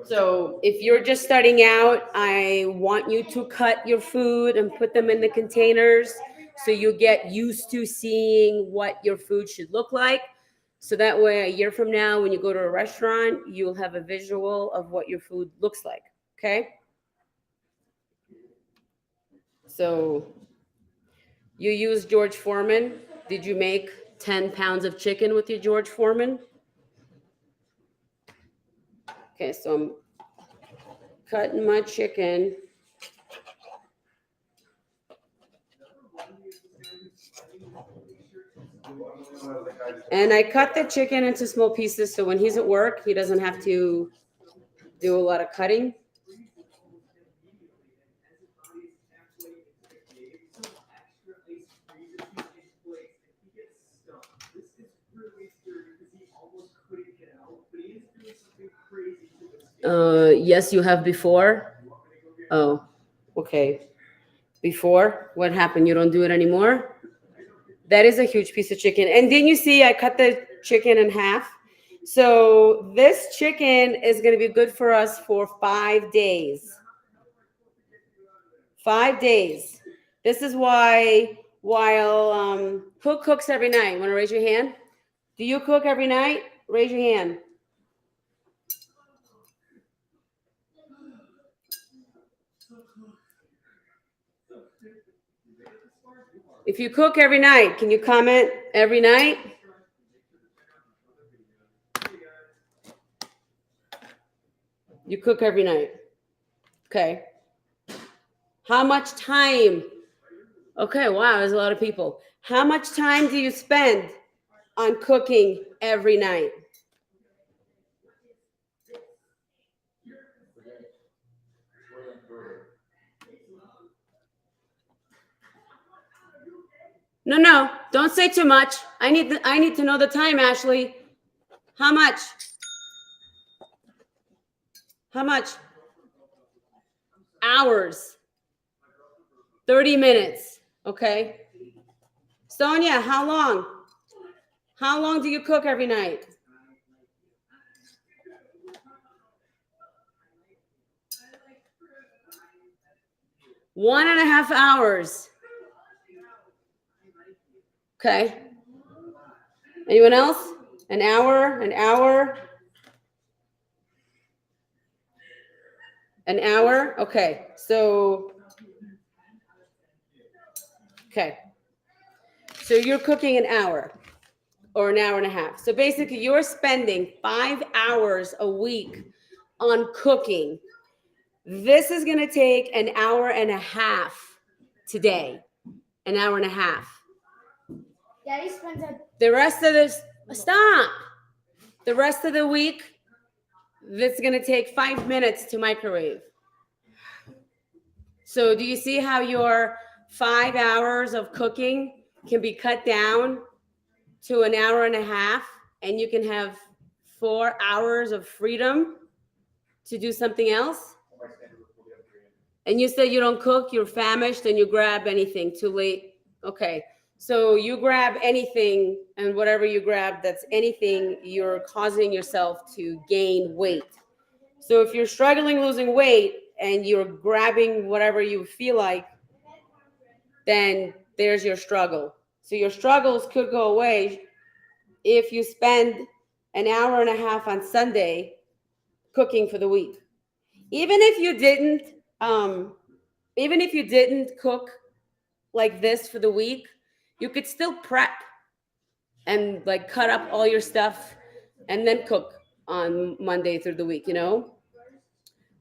Speaker 1: So if you're just starting out, I want you to cut your food and put them in the containers so you get used to seeing what your food should look like. So that way, a year from now, when you go to a restaurant, you'll have a visual of what your food looks like. Okay? So you use George Foreman. Did you make 10 pounds of chicken with your George Foreman? Okay, so I'm cutting my chicken. And I cut the chicken into small pieces so when he's at work, he doesn't have to do a lot of cutting. Yes, you have before. Oh, okay. Before, what happened? You don't do it anymore? That is a huge piece of chicken. And didn't you see I cut the chicken in half? So this chicken is going to be good for us for 5 days. 5 days. This is why while who cooks every night? Want to raise your hand? Do you cook every night? Raise your hand. If you cook every night, can you comment every night? You cook every night. Okay. How much time? Okay, wow, there's a lot of people. How much time do you spend on cooking every night? No, don't say too much. I need to know the time, Ashley. How much? How much? Hours. 30 minutes. Okay. Sonia, how long? How long do you cook every night? One and a half hours. Okay. Anyone else? An hour, an hour. An hour? Okay. So, okay. So you're cooking an hour or an hour and a half. So basically you're spending 5 hours a week on cooking. This is going to take an hour and a half today. An hour and a half.
Speaker 3: Daddy spends
Speaker 1: The rest of this, stop. The rest of the week, this is going to take 5 minutes to microwave. So do you see how your 5 hours of cooking can be cut down to an hour and a half, and you can have 4 hours of freedom to do something else? And you said you don't cook, you're famished, and you grab anything too late. Okay. So you grab anything, and whatever you grab, that's anything, you're causing yourself to gain weight. So if you're struggling losing weight and you're grabbing whatever you feel like, then there's your struggle. So your struggles could go away if you spend an hour and a half on Sunday cooking for the week. Even if you didn't, even if you didn't cook like this for the week, you could still prep and like cut up all your stuff and then cook on Monday through the week, you know?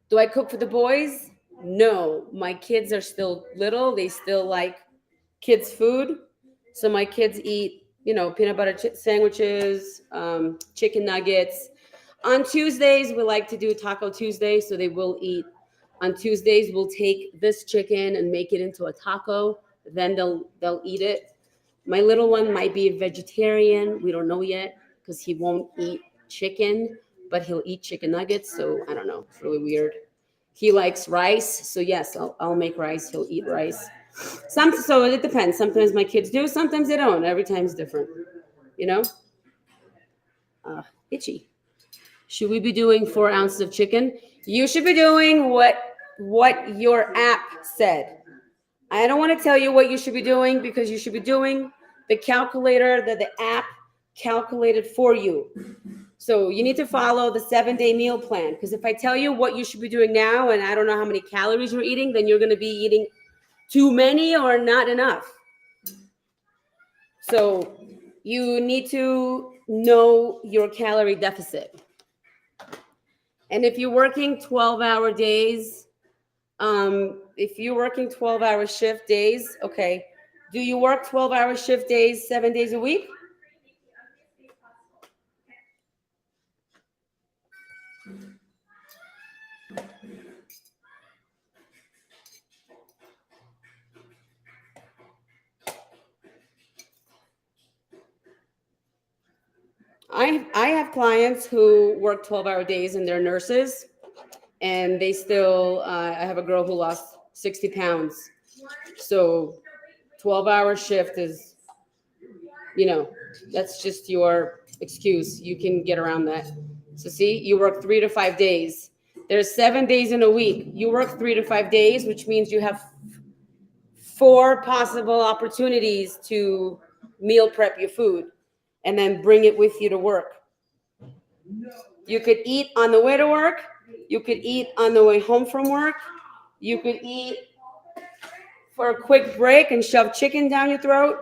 Speaker 1: Do I cook for the boys? No. My kids are still little. They still like kids' food. So my kids eat, you know, peanut butter sandwiches, chicken nuggets. On Tuesdays, we like to do Taco Tuesday, so they will eat. On Tuesdays, we'll take this chicken and make it into a taco. Then they'll eat it. My little one might be a vegetarian. We don't know yet because he won't eat chicken, but he'll eat chicken nuggets. So I don't know. It's really weird. He likes rice, so yes, I'll make rice. He'll eat rice. So it depends. Sometimes my kids do, sometimes they don't. Every time's different, you know. Itchy. Should we be doing 4 ounces of chicken? You should be doing what your app said. I don't want to tell you what you should be doing because you should be doing the calculator that the app calculated for you. So you need to follow the 7-day meal plan, because if I tell you what you should be doing now and I don't know how many calories you're eating, then you're going to be eating too many or not enough. So you need to know your calorie deficit. And if you're working 12-hour days, if you're working 12-hour shift days, okay, do you work 12-hour shift days 7 days a week? I have clients who work 12-hour days and they're nurses, and they still, I have a girl who lost 60 pounds. So 12-hour shift is, you know, that's just your excuse. You can get around that. So see, you work 3 to 5 days. There's 7 days in a week. You work 3 to 5 days, which means you have 4 possible opportunities to meal prep your food and then bring it with you to work. You could eat on the way to work. You could eat on the way home from work. You could eat for a quick break and shove chicken down your throat.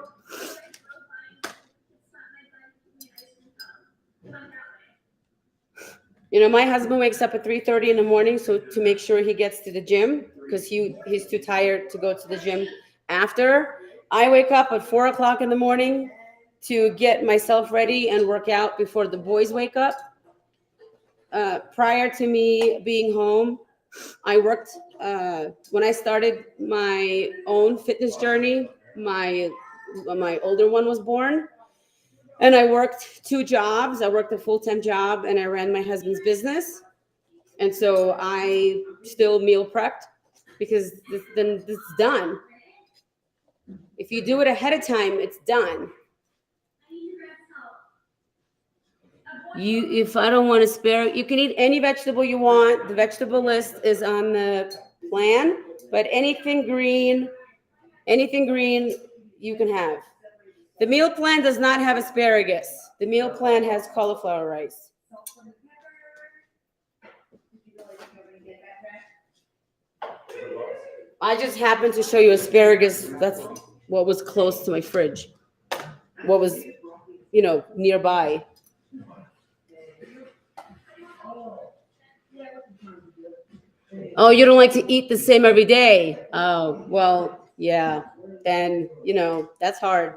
Speaker 1: You know, my husband wakes up at 3:30 in the morning, so to make sure he gets to the gym, because he's too tired to go to the gym after. I wake up at 4 o'clock in the morning to get myself ready and work out before the boys wake up. Prior to me being home, I worked, when I started my own fitness journey, my older one was born. And I worked 2 jobs. I worked a full-time job and I ran my husband's business. And so I still meal prepped because then it's done. If you do it ahead of time, it's done. If I don't want to spare, you can eat any vegetable you want. The vegetable list is on the plan, but anything green you can have. The meal plan does not have asparagus. The meal plan has cauliflower rice. I just happened to show you asparagus. That's what was close to my fridge. What was, nearby. Oh, you don't like to eat the same every day. Oh, well, yeah. Then, that's hard.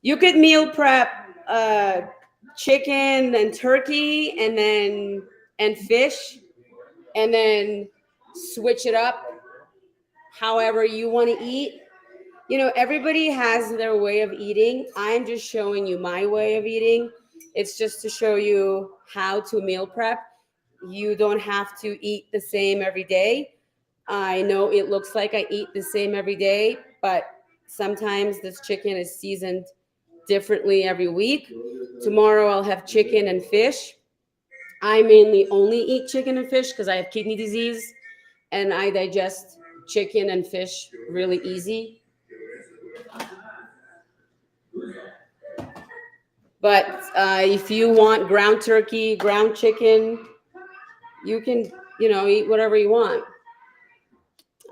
Speaker 1: You could meal prep chicken and turkey and fish, and then switch it up however you want to eat. You know, everybody has their way of eating. I'm just showing you my way of eating. It's just to show you how to meal prep. You don't have to eat the same every day. I know it looks like I eat the same every day, but sometimes this chicken is seasoned differently every week. Tomorrow I'll have chicken and fish. I mainly only eat chicken and fish because I have kidney disease and I digest chicken and fish really easy. But if you want ground turkey, ground chicken, you can, eat whatever you want.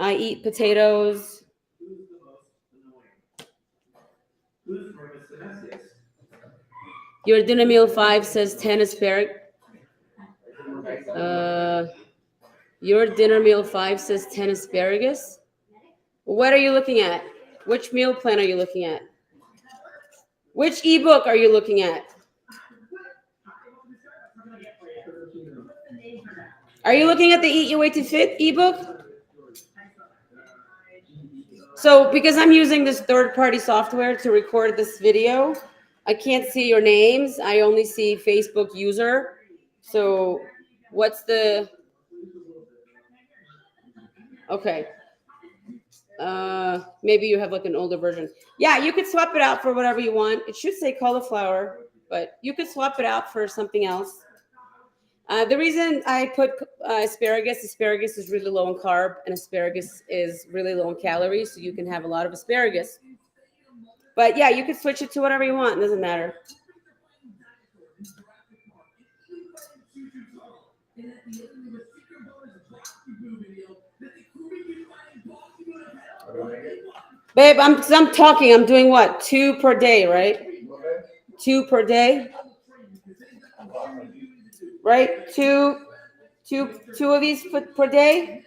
Speaker 1: I eat potatoes. Your dinner meal 5 says 10 asparagus. Your dinner meal 5 says 10 asparagus. What are you looking at? Which meal plan are you looking at? Which ebook are you looking at? Are you looking at the Eat Your Way to Fit ebook? So because I'm using this third-party software to record this video, I can't see your names. I only see Facebook user. So what's the... Okay. Maybe you have like an older version. Yeah, you could swap it out for whatever you want. It should say cauliflower, but you could swap it out for something else. The reason I put asparagus is really low in carb, and asparagus is really low in calories, so you can have a lot of asparagus. But yeah, you could switch it to whatever you want. It doesn't matter. Babe, I'm talking. I'm doing what? 2 per day, right? 2 per day, right? Two of these per day.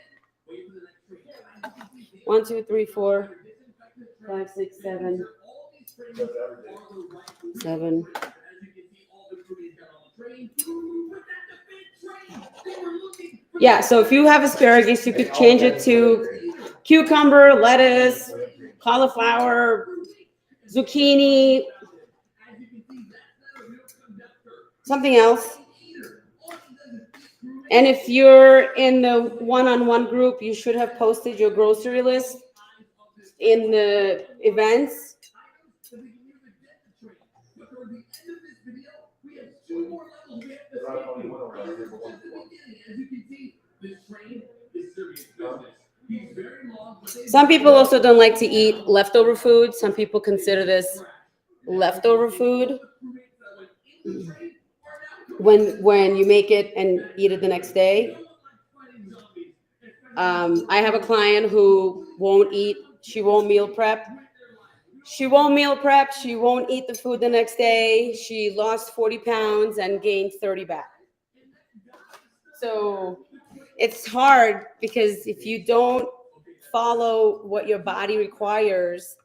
Speaker 1: 1, 2, 3, 4, 5, 6, 7, 7. Yeah, so if you have asparagus, you could change it to cucumber, lettuce, cauliflower, zucchini, something else. And if you're in the one-on-one group, you should have posted your grocery list in the events. Some people also don't like to eat leftover food. Some people consider this leftover food when you make it and eat it the next day. I have a client who won't eat. She won't meal prep. She won't eat the food the next day. She lost 40 pounds and gained 30 back. So it's hard because if you don't follow what your body requires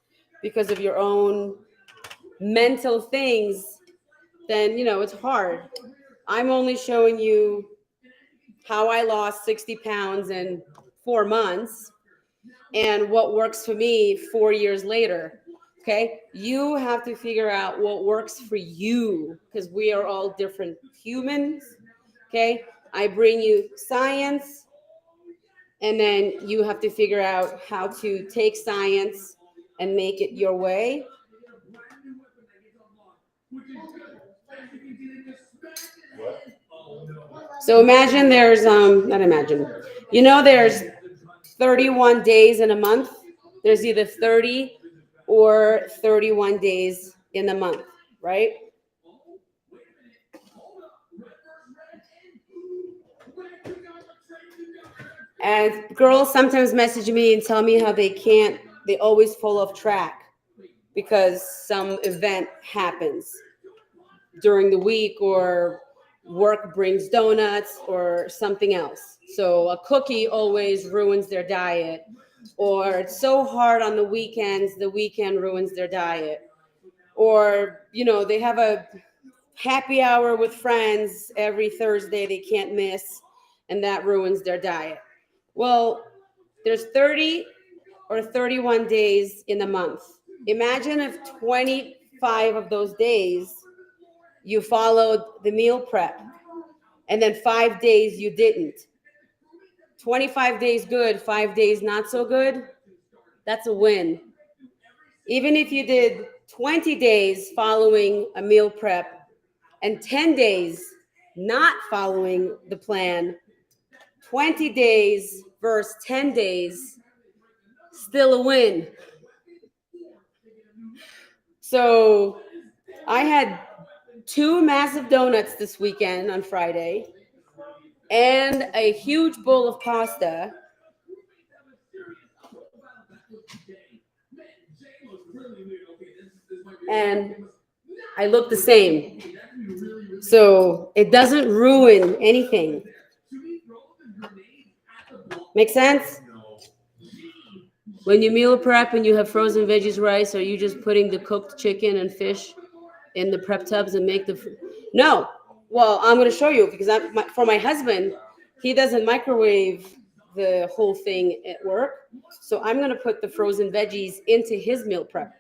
Speaker 1: because of your own mental things, then, it's hard. I'm only showing you how I lost 60 pounds in 4 months and what works for me 4 years later. Okay. You have to figure out what works for you because we are all different humans. Okay. I bring you science and then you have to figure out how to take science and make it your way. So imagine there's there's 31 days in a month. There's either 30 or 31 days in a month, right? And girls sometimes message me and tell me how they always fall off track because some event happens during the week or work brings donuts or something else. So a cookie always ruins their diet, or it's so hard on the weekends, the weekend ruins their diet. Or, they have a happy hour with friends every Thursday they can't miss, and that ruins their diet. Well, there's 30 or 31 days in a month. Imagine if 25 of those days you followed the meal prep and then 5 days you didn't. 25 days good, 5 days not so good. That's a win. Even if you did 20 days following a meal prep and 10 days not following the plan, 20 days versus 10 days, still a win. So I had 2 massive donuts this weekend on Friday and a huge bowl of pasta. And I look the same. So it doesn't ruin anything. Make sense? When you meal prep and you have frozen veggies, rice, are you just putting the cooked chicken and fish in the prep tubs and make the... No. Well, I'm going to show you because for my husband, he doesn't microwave the whole thing at work. So I'm going to put the frozen veggies into his meal prep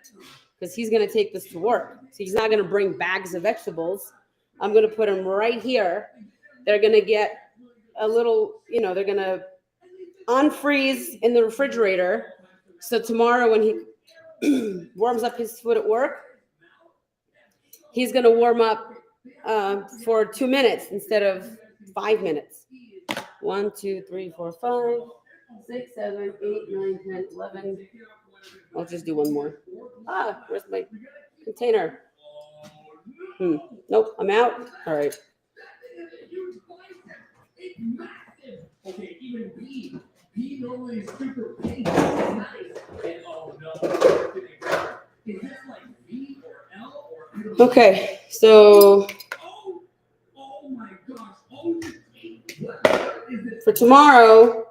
Speaker 1: because he's going to take this to work. So he's not going to bring bags of vegetables. I'm going to put them right here. They're going to get a little, they're going to unfreeze in the refrigerator. So tomorrow when he warms up his food at work, he's going to warm up for 2 minutes instead of 5 minutes. 1, 2, 3, 4, 5, 6, 7, 8, 9, 10, 11. I'll just do one more. Where's my container? Nope, I'm out. All right. Okay, so for tomorrow,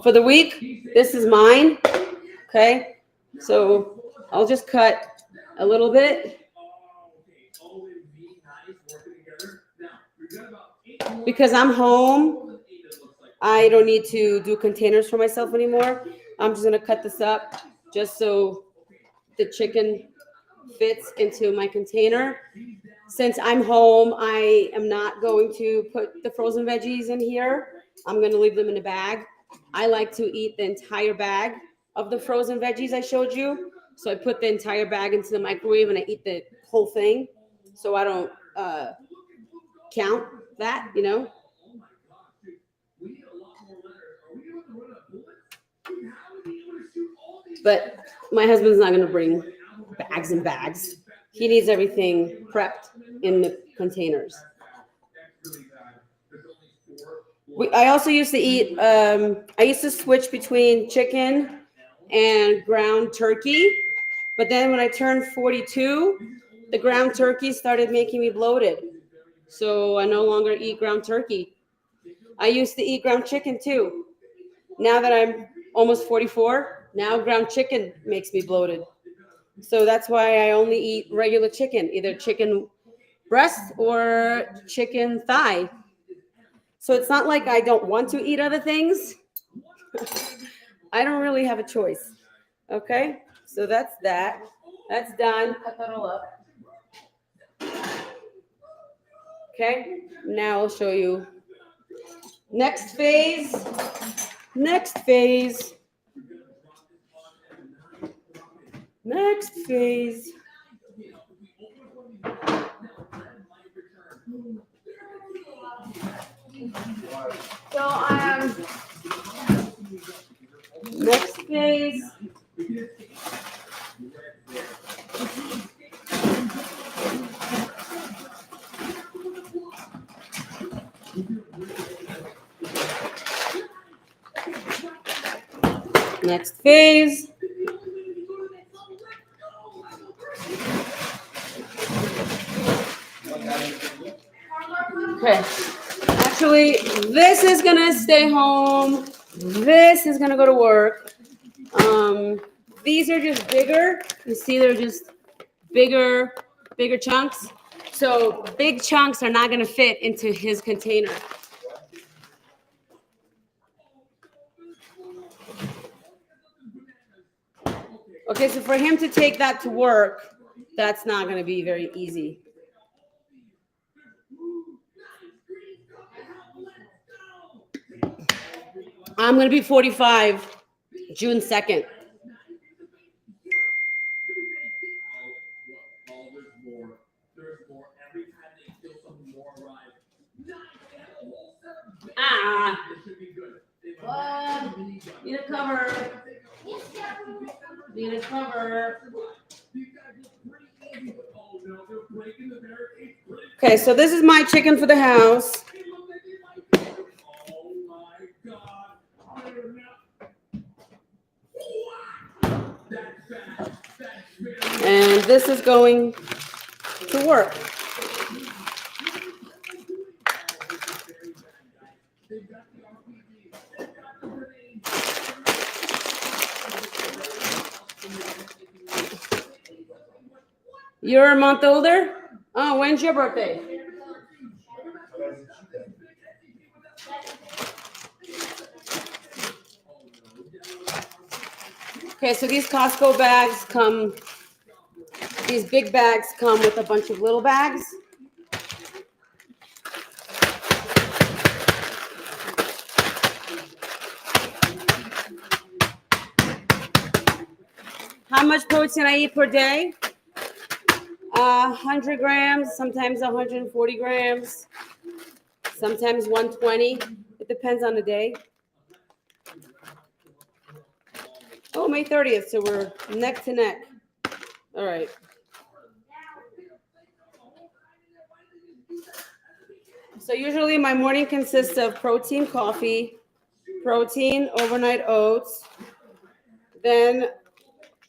Speaker 1: for the week, this is mine. Okay, so I'll just cut a little bit because I'm home. I don't need to do containers for myself anymore. I'm just gonna cut this up just so the chicken fits into my container. Since I'm home, I am not going to put the frozen veggies in here. I'm going to leave them in a bag. I like to eat the entire bag of the frozen veggies I showed you. So I put the entire bag into the microwave and I eat the whole thing. So I don't count that, But my husband's not going to bring bags and bags. He needs everything prepped in the containers. I also used to eat, I used to switch between chicken and ground turkey. But then when I turned 42, the ground turkey started making me bloated. So I no longer eat ground turkey. I used to eat ground chicken too. Now that I'm almost 44, now ground chicken makes me bloated. So that's why I only eat regular chicken, either chicken breast or chicken thigh. So it's not like I don't want to eat other things. I don't really have a choice. Okay, so that's that. That's done. Cut that all up. Okay, now I'll show you. Next phase. Next phase. Next phase. So next phase. Next phase. Okay. Actually, this is gonna stay home. This is gonna go to work. These are just bigger. You see, they're just bigger chunks. So big chunks are not gonna fit into his container. Okay, so for him to take that to work, that's not going to be very easy. I'm going to be 45 June 2nd. Ah. Need a cover. Need a cover. Okay, so this is my chicken for the house. And this is going to work. You're a month older? Oh, when's your birthday? Okay, so these Costco bags come, these big bags come with a bunch of little bags. How much protein I eat per day? 100 grams, sometimes 140 grams, sometimes 120. It depends on the day. Oh, May 30th, so we're neck to neck. All right. So usually my morning consists of protein coffee, protein overnight oats, then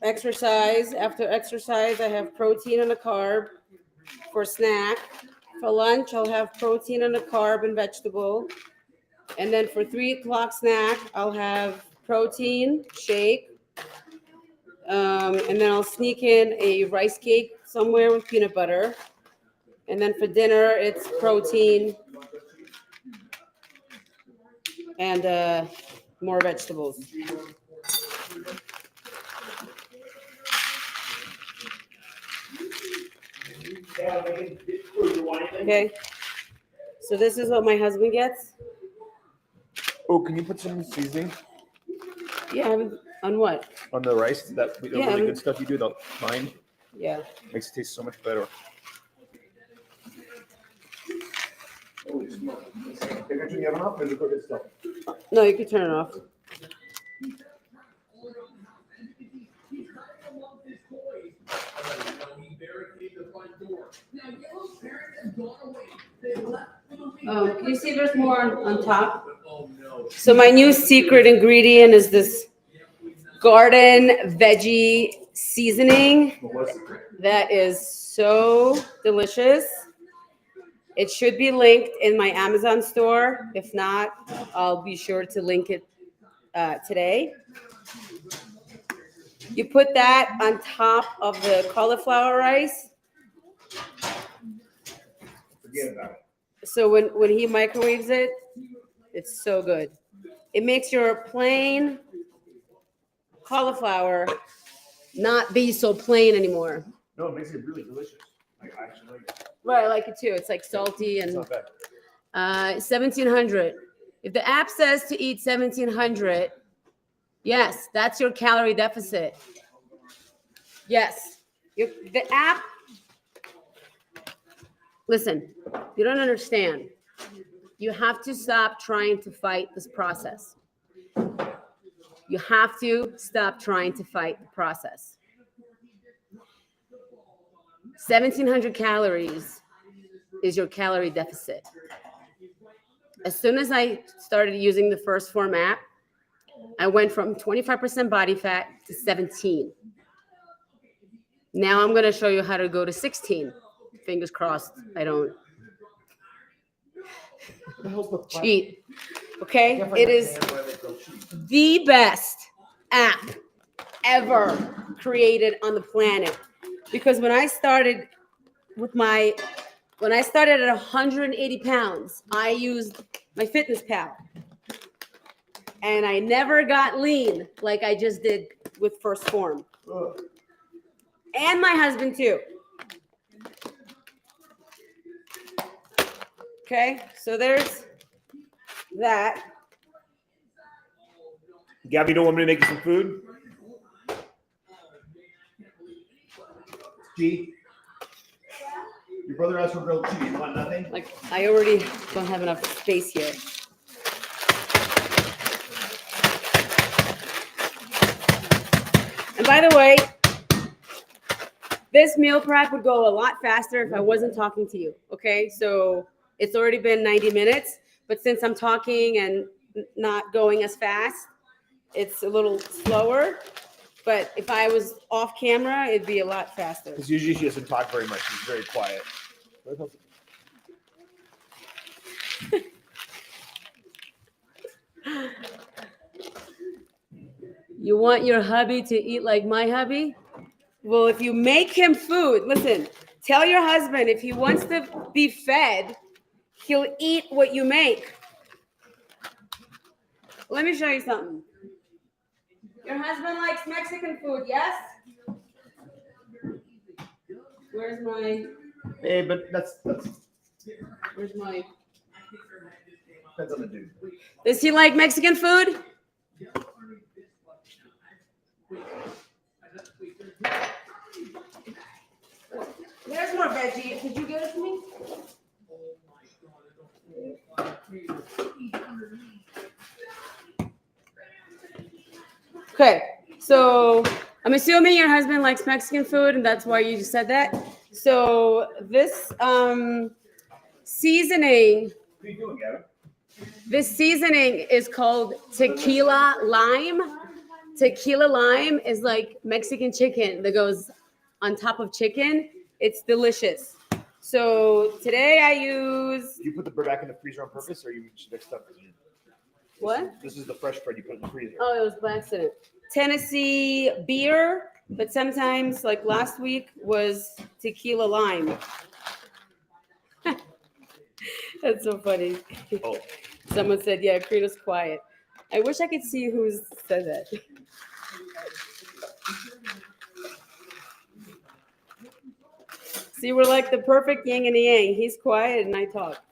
Speaker 1: exercise. After exercise, I have protein and a carb. For snack, for lunch, I'll have protein and a carb and vegetable. And then for 3 o'clock snack, I'll have protein shake. And then I'll sneak in a rice cake somewhere with peanut butter. And then for dinner, it's protein and more vegetables. Okay. So this is what my husband gets.
Speaker 2: Oh, can you put some seasoning
Speaker 1: Yeah, on what?
Speaker 2: on the rice? That the
Speaker 1: Yeah,
Speaker 2: really good stuff you do, the mine,
Speaker 1: Yeah.
Speaker 2: makes it taste so much better. Holy smoke. Can I turn the oven off or is it cooking still?
Speaker 1: No, you can turn it off. Oh, can you see there's more on top? So my new secret ingredient is this garden veggie seasoning that is so delicious. It should be linked in my Amazon store. If not, I'll be sure to link it today. You put that on top of the cauliflower rice.
Speaker 2: Forget about it.
Speaker 1: So when he microwaves it, it's so good. It makes your plain cauliflower not be so plain anymore.
Speaker 2: No, it makes it really delicious. I actually like it.
Speaker 1: Right, I like it too. It's like salty
Speaker 2: It's
Speaker 1: and
Speaker 2: not bad.
Speaker 1: 1,700. If the app says to eat 1,700, yes, that's your calorie deficit. Yes, the app. Listen, you don't understand. You have to stop trying to fight this process. You have to stop trying to fight the process. 1,700 calories is your calorie deficit. As soon as I started using the First Form app, I went from 25% body fat to 17. Now I'm going to show you how to go to 16. Fingers crossed, I don't cheat. Okay? It is the best app ever created on the planet. Because when I started at 180 pounds, I used my Fitness Pal. And I never got lean like I just did with First Form.
Speaker 2: Ugh.
Speaker 1: And my husband too. Okay, so there's that.
Speaker 2: Gabby, don't want me to make you some food? G, your brother asked for grilled cheese. You want nothing?
Speaker 1: Like, I already don't have enough space here. And by the way, this meal prep would go a lot faster if I wasn't talking to you, okay? So it's already been 90 minutes, but since I'm talking and not going as fast, it's a little slower. But if I was off camera, it'd be a lot faster.
Speaker 2: Because usually she doesn't talk very much. She's very quiet.
Speaker 1: You want your hubby to eat like my hubby? Well, if you make him food, listen, tell your husband if he wants to be fed, he'll eat what you make. Let me show you something. Your husband likes Mexican food, yes? Where's my,
Speaker 2: Hey, but that's
Speaker 1: where's my,
Speaker 2: depends on the dude.
Speaker 1: does he like Mexican food? There's more veggie. Could you give it to me? Okay, so I'm assuming your husband likes Mexican food, and that's why you just said that. So this seasoning,
Speaker 2: What are you doing, Gavin?
Speaker 1: this seasoning is called tequila lime. Tequila lime is like Mexican chicken that goes on top of chicken. It's delicious. So today I use
Speaker 2: Did you put the bread back in the freezer on purpose, or you just mixed up?
Speaker 1: what?
Speaker 2: This is the fresh bread you put in the freezer.
Speaker 1: Oh, it was by accident. Tennessee beer, but sometimes, like last week, was tequila lime. That's so funny.
Speaker 2: Oh,
Speaker 1: Someone said, yeah, Karina's quiet. I wish I could see who said that. See, we're like the perfect yin and the yang. He's quiet and I talk.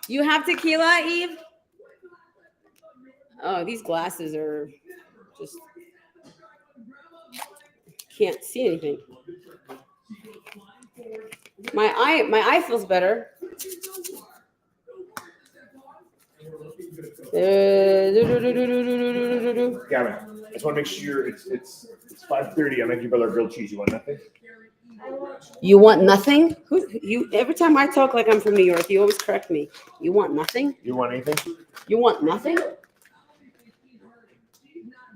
Speaker 1: You have tequila, Eve? Oh, these glasses are just can't see anything. My eye feels better.
Speaker 2: Gavin, I just want to make sure it's 5:30. I'm making your brother grilled cheese. You want nothing?
Speaker 1: You want nothing? Who you? Every time I talk like I'm from New York, you always correct me. You want nothing?
Speaker 2: You want anything?
Speaker 1: You want nothing?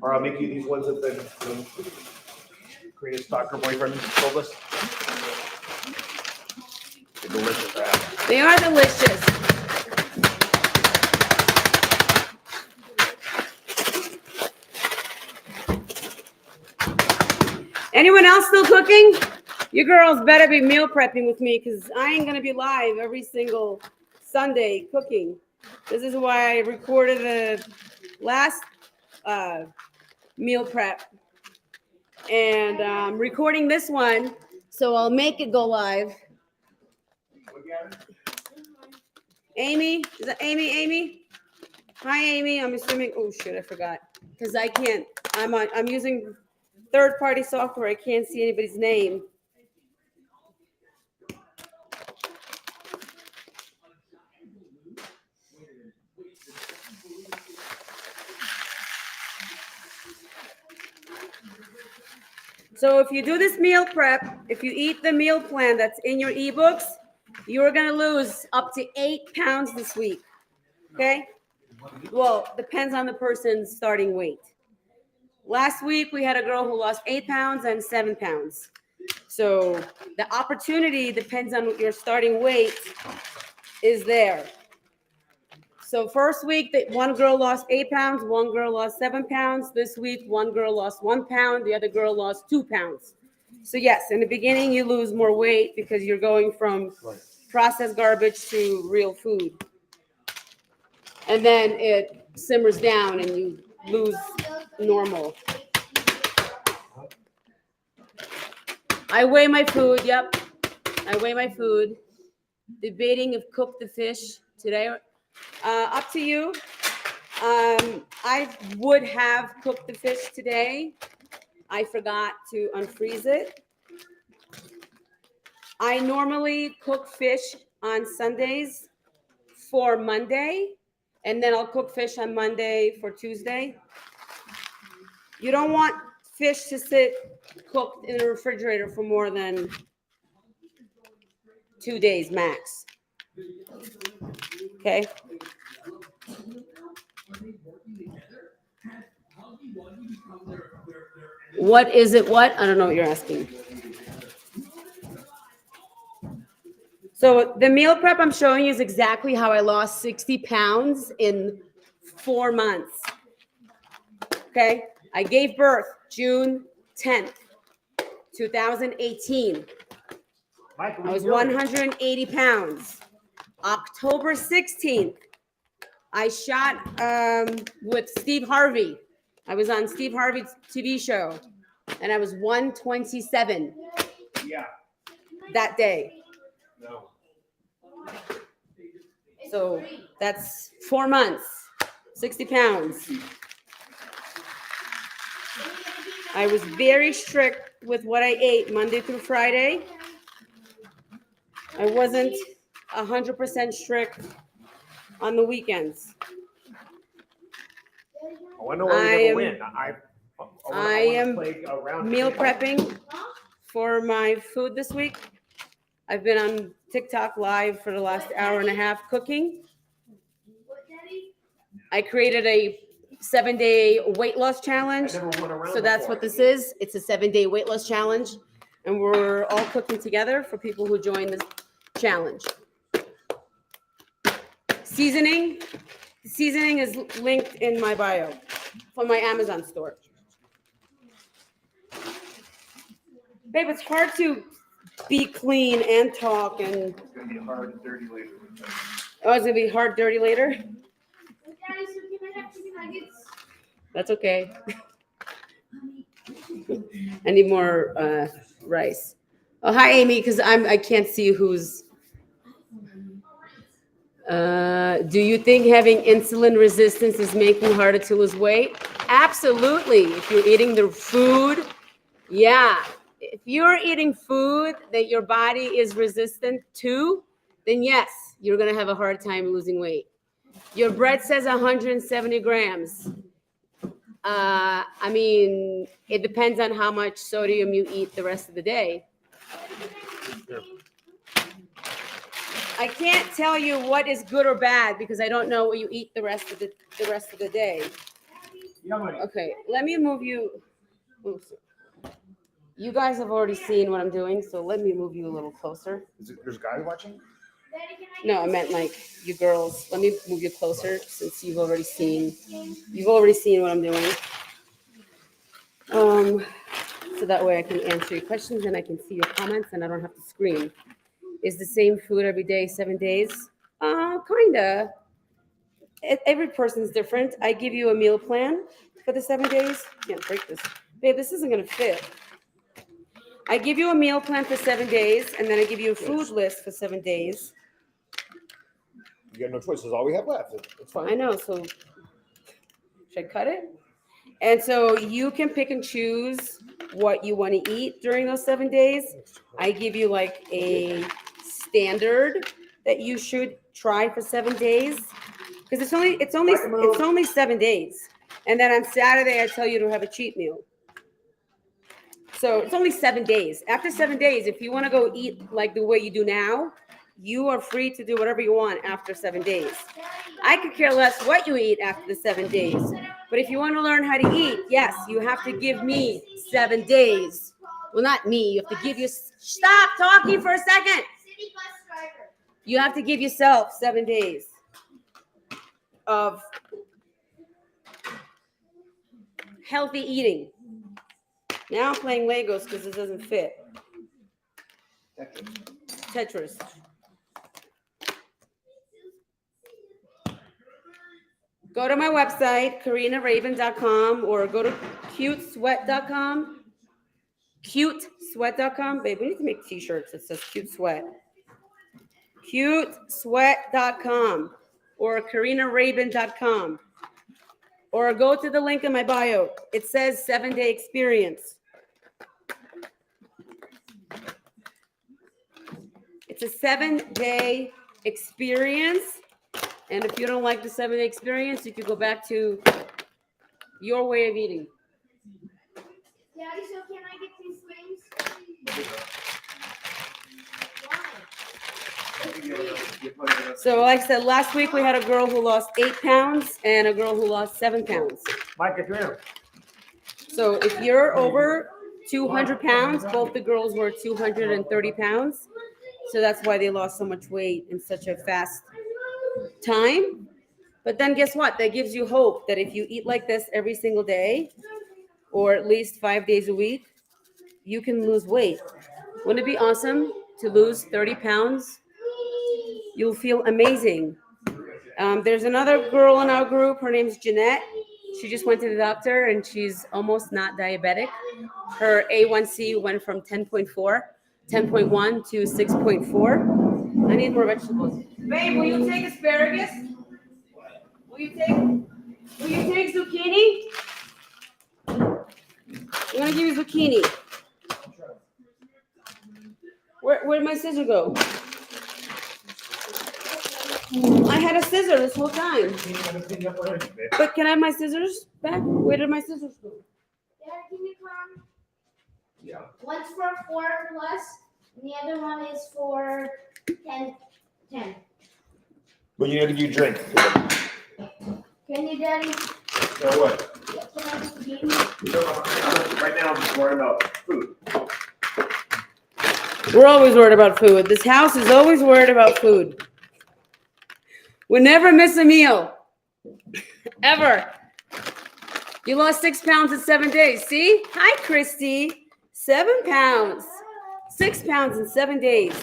Speaker 2: Or I'll make you these ones that the Karina's stalker boyfriend told us. They're delicious, right?
Speaker 1: They are delicious. Anyone else still cooking? You girls better be meal prepping with me because I ain't going to be live every single Sunday cooking. This is why I recorded the last meal prep. And I'm recording this one, so I'll make it go live. Amy? Is that Amy? Amy? Hi, Amy. I'm assuming. Oh, shit, I forgot. Because I can't. I'm using third-party software. I can't see anybody's name. So if you do this meal prep, if you eat the meal plan that's in your ebooks, you're going to lose up to 8 pounds this week. Okay? Well, depends on the person's starting weight. Last week, we had a girl who lost 8 pounds and 7 pounds. So the opportunity depends on your starting weight is there. So first week, one girl lost 8 pounds, one girl lost 7 pounds. This week, one girl lost 1 pound, the other girl lost 2 pounds. So yes, in the beginning, you lose more weight because you're going from processed garbage to real food. and then it simmers down and you lose normal. I weigh my food. Yep, I weigh my food. Debating if cook the fish today. Up to you. I would have cooked the fish today. I forgot to unfreeze it. I normally cook fish on Sundays for Monday, and then I'll cook fish on Monday for Tuesday. You don't want fish to sit cooked in the refrigerator for more than 2 days max. Okay? What is it? What? I don't know what you're asking. So the meal prep I'm showing you is exactly how I lost 60 pounds in 4 months. Okay? I gave birth June 10th, 2018.
Speaker 2: Mike,
Speaker 1: I was 180 pounds. October 16th, I shot with Steve Harvey. I was on Steve Harvey's TV show, and I was 127
Speaker 2: Yeah.
Speaker 1: that day.
Speaker 2: No.
Speaker 1: So that's 4 months, 60 pounds. I was very strict with what I ate Monday through Friday. I wasn't 100% strict on the weekends.
Speaker 2: I want to know where you're going to win.
Speaker 1: I am meal prepping for my food this week. I've been on TikTok live for the last hour and a half cooking. I created a 7-day weight loss challenge. So that's what this is. It's a 7-day weight loss challenge. And we're all cooking together for people who join this challenge. Seasoning. Seasoning is linked in my bio for my Amazon store. Babe, it's hard to be clean and talk and.
Speaker 2: It's going to be hard and dirty later.
Speaker 1: Oh, it's going to be hard, dirty later? That's okay. I need more rice. Oh, hi, Amy, because I can't see who's. Do you think having insulin resistance is making it harder to lose weight? Absolutely. If you're eating the food, yeah. If you're eating food that your body is resistant to, then yes, you're going to have a hard time losing weight. Your bread says 170 grams. I mean, it depends on how much sodium you eat the rest of the day. I can't tell you what is good or bad because I don't know what you eat the rest of the day. Okay, let me move you. Oops. You guys have already seen what I'm doing, so let me move you a little closer.
Speaker 2: There's a guy watching?
Speaker 1: No, I meant like you girls. Let me move you closer since you've already seen what I'm doing. So that way I can answer your questions and I can see your comments and I don't have to scream. Is the same food every day, 7 days? Kinda. Every person's different. I give you a meal plan for the 7 days. Can't break this. Babe, this isn't gonna fit. I give you a meal plan for 7 days, and then I give you a food list for 7 days.
Speaker 2: You got no choice. That's all we have left. It's fine.
Speaker 1: I know, so should I cut it? And so you can pick and choose what you want to eat during those 7 days. I give you like a standard that you should try for 7 days because it's only 7 days, and then on Saturday I tell you to have a cheat meal. So it's only 7 days. After 7 days, if you want to go eat like the way you do now, you are free to do whatever you want after 7 days. I could care less what you eat after the 7 days. But if you want to learn how to eat, yes, you have to give me 7 days. Well, not me. You have to give stop talking for a second. You have to give yourself 7 days of healthy eating. Now I'm playing Legos because it doesn't fit. Tetris. Go to my website, KarinaRabin.com, or go to cutesweat.com. Cutesweat.com. Babe, we need to make t-shirts that says cute sweat. Cutesweat.com or KarinaRabin.com. Or go to the link in my bio. It says 7-day experience. It's a 7-day experience. And if you don't like the 7-day experience, you could go back to your way of eating.
Speaker 3: Daddy, so can I get these things? Why?
Speaker 1: So like I said, last week we had a girl who lost 8 pounds and a girl who lost 7 pounds. So if you're over 200 pounds, both the girls were 230 pounds. So that's why they lost so much weight in such a fast time. But then guess what? That gives you hope that if you eat like this every single day, or at least 5 days a week, you can lose weight. Wouldn't it be awesome to lose 30 pounds? You'll feel amazing. There's another girl in our group. Her name's Jeanette. She just went to the doctor and she's almost not diabetic. Her A1C went from 10.1 to 6.4. I need more vegetables. Babe, will you take asparagus? Will you take zucchini? I'm gonna give you zucchini. Where'd my scissor go? I had a scissor this whole time. But can I have my scissors back? Where did my scissors go?
Speaker 3: Dad, can you come?
Speaker 2: Yeah.
Speaker 3: One's for 4 plus, and the other one is for 10.
Speaker 2: But you need to give you drink.
Speaker 3: Can you, Daddy?
Speaker 2: So what?
Speaker 3: Can I just give you?
Speaker 2: Right now I'm just worried about food.
Speaker 1: We're always worried about food. This house is always worried about food. We never miss a meal. Ever. You lost 6 pounds in 7 days. See? Hi, Christy. 7 pounds. 6 pounds in 7 days.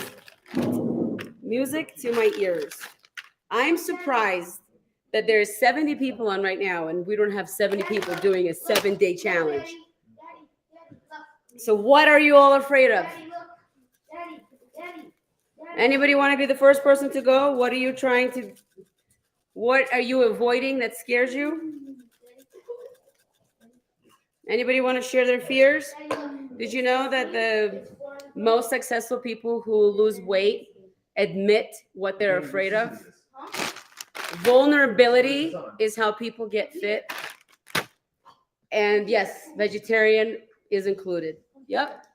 Speaker 1: Music to my ears. I'm surprised that there's 70 people on right now and we don't have 70 people doing a 7-day challenge.
Speaker 3: Daddy, look.
Speaker 1: So what are you all afraid of?
Speaker 3: Daddy, look. Daddy.
Speaker 1: Anybody want to be the first person to go? What are you avoiding that scares you? Anybody want to share their fears? Did you know that the most successful people who lose weight admit what they're afraid of? Vulnerability is how people get fit. And yes, vegetarian is included. Yep.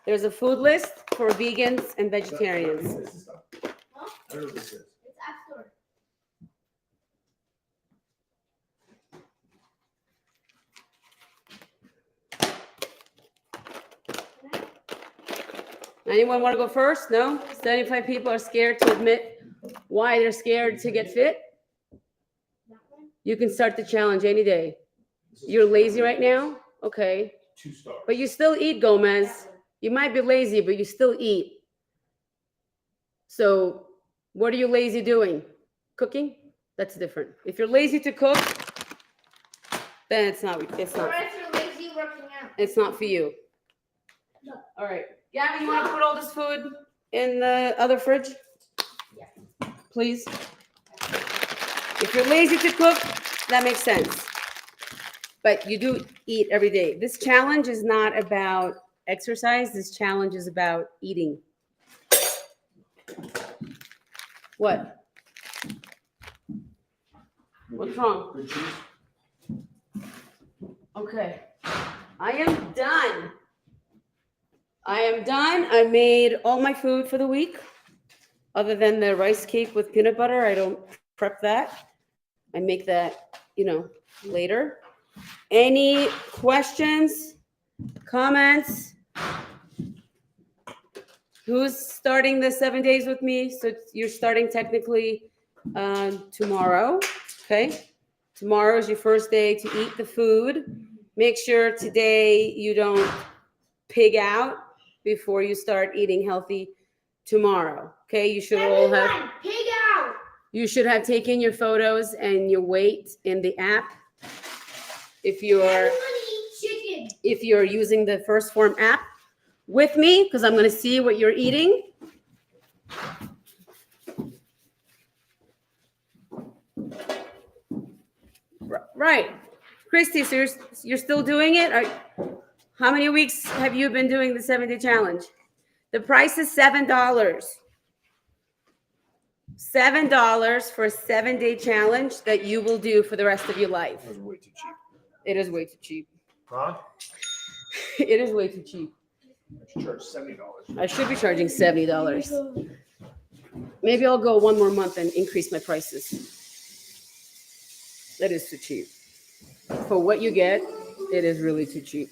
Speaker 1: There's a food list for vegans and vegetarians.
Speaker 2: I don't know what this is.
Speaker 3: It's App Store.
Speaker 1: Anyone want to go first? No? 75 people are scared to admit why they're scared to get fit. You can start the challenge any day. You're lazy right now? Okay.
Speaker 2: 2 stars.
Speaker 1: But you still eat, Gomez. You might be lazy, but you still eat. So what are you lazy doing? Cooking? That's different. If you're lazy to cook, then it's not
Speaker 3: Or if you're lazy working out.
Speaker 1: it's not for you.
Speaker 3: No.
Speaker 1: All right. Gabby, you want to put all this food in the other fridge?
Speaker 3: Yeah.
Speaker 1: Please. If you're lazy to cook, that makes sense. But you do eat every day. This challenge is not about exercise. This challenge is about eating. What? What's wrong?
Speaker 2: Good cheese.
Speaker 1: Okay. I am done. I made all my food for the week. Other than the rice cake with peanut butter, I don't prep that. I make that, later. Any questions, comments? Who's starting the 7 days with me? So you're starting technically tomorrow, okay? Tomorrow is your first day to eat the food. Make sure today you don't pig out before you start eating healthy tomorrow, okay? You should all have...
Speaker 3: Everyone, pig out.
Speaker 1: You should have taken your photos and your weight in the app. If you're using the First Form app with me, because I'm going to see what you're eating. Right. Christy, so you're still doing it? How many weeks have you been doing the 7-day challenge? The price is $7. $7 for a 7-day challenge that you will do for the rest of your life.
Speaker 2: That was way too cheap.
Speaker 1: It is way too cheap.
Speaker 2: Huh?
Speaker 1: It is way too cheap.
Speaker 2: I should charge $70.
Speaker 1: I should be charging $70. Maybe I'll go one more month and increase my prices. That is too cheap. For what you get, it is really too cheap.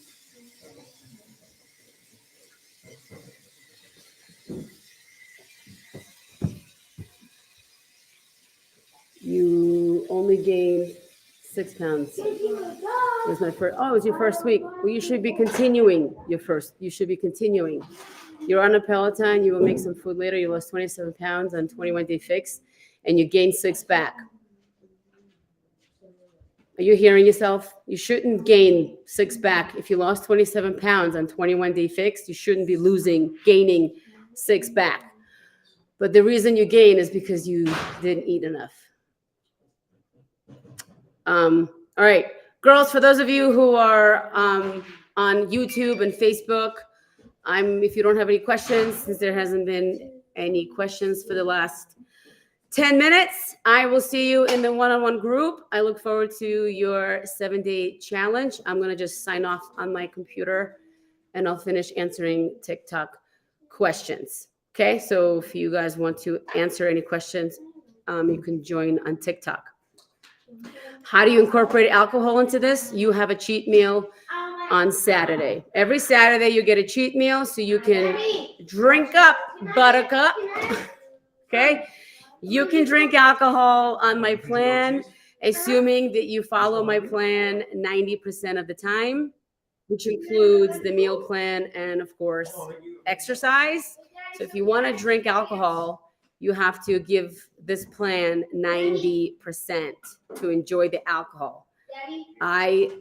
Speaker 1: You only gained 6 pounds. It was my first. Oh, it was your first week. Well, you should be continuing You should be continuing. You're on a Peloton. You will make some food later. You lost 27 pounds on 21-day fix, and you gained 6 back. Are you hearing yourself? You shouldn't gain 6 back. If you lost 27 pounds on 21-day fix, you shouldn't be gaining 6 back. But the reason you gain is because you didn't eat enough. All right, girls, for those of you who are on YouTube and Facebook, if you don't have any questions, since there hasn't been any questions for the last 10 minutes, I will see you in the one-on-one group. I look forward to your 7-day challenge. I'm going to just sign off on my computer and I'll finish answering TikTok questions. Okay, so if you guys want to answer any questions, you can join on TikTok. How do you incorporate alcohol into this? You have a cheat meal on Saturday. Every Saturday you get a cheat meal so you can drink up, buttercup. Okay? You can drink alcohol on my plan, assuming that you follow my plan 90% of the time, which includes the meal plan and, of course, exercise. So if you want to drink alcohol, you have to give this plan 90% to enjoy the alcohol. I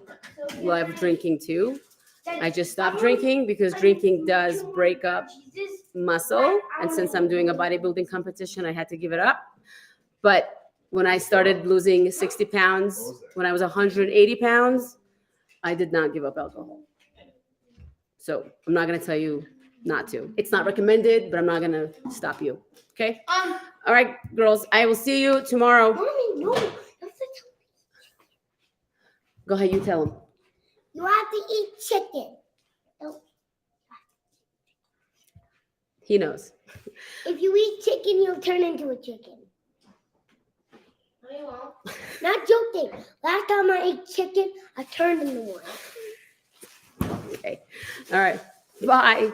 Speaker 1: love drinking too. I just stopped drinking because drinking does break up muscle. And since I'm doing a bodybuilding competition, I had to give it up. But when I started losing 60 pounds, when I was 180 pounds, I did not give up alcohol. So I'm not going to tell you not to. It's not recommended, but I'm not going to stop you. Okay? All right, girls, I will see you tomorrow.
Speaker 3: Mommy, no.
Speaker 1: Go ahead, you tell them.
Speaker 3: You have to eat chicken. No.
Speaker 1: He knows.
Speaker 3: If you eat chicken, you'll turn into a chicken. No, you won't. Not joking. Last time I ate chicken, I turned into one.
Speaker 1: Okay. All right. Bye.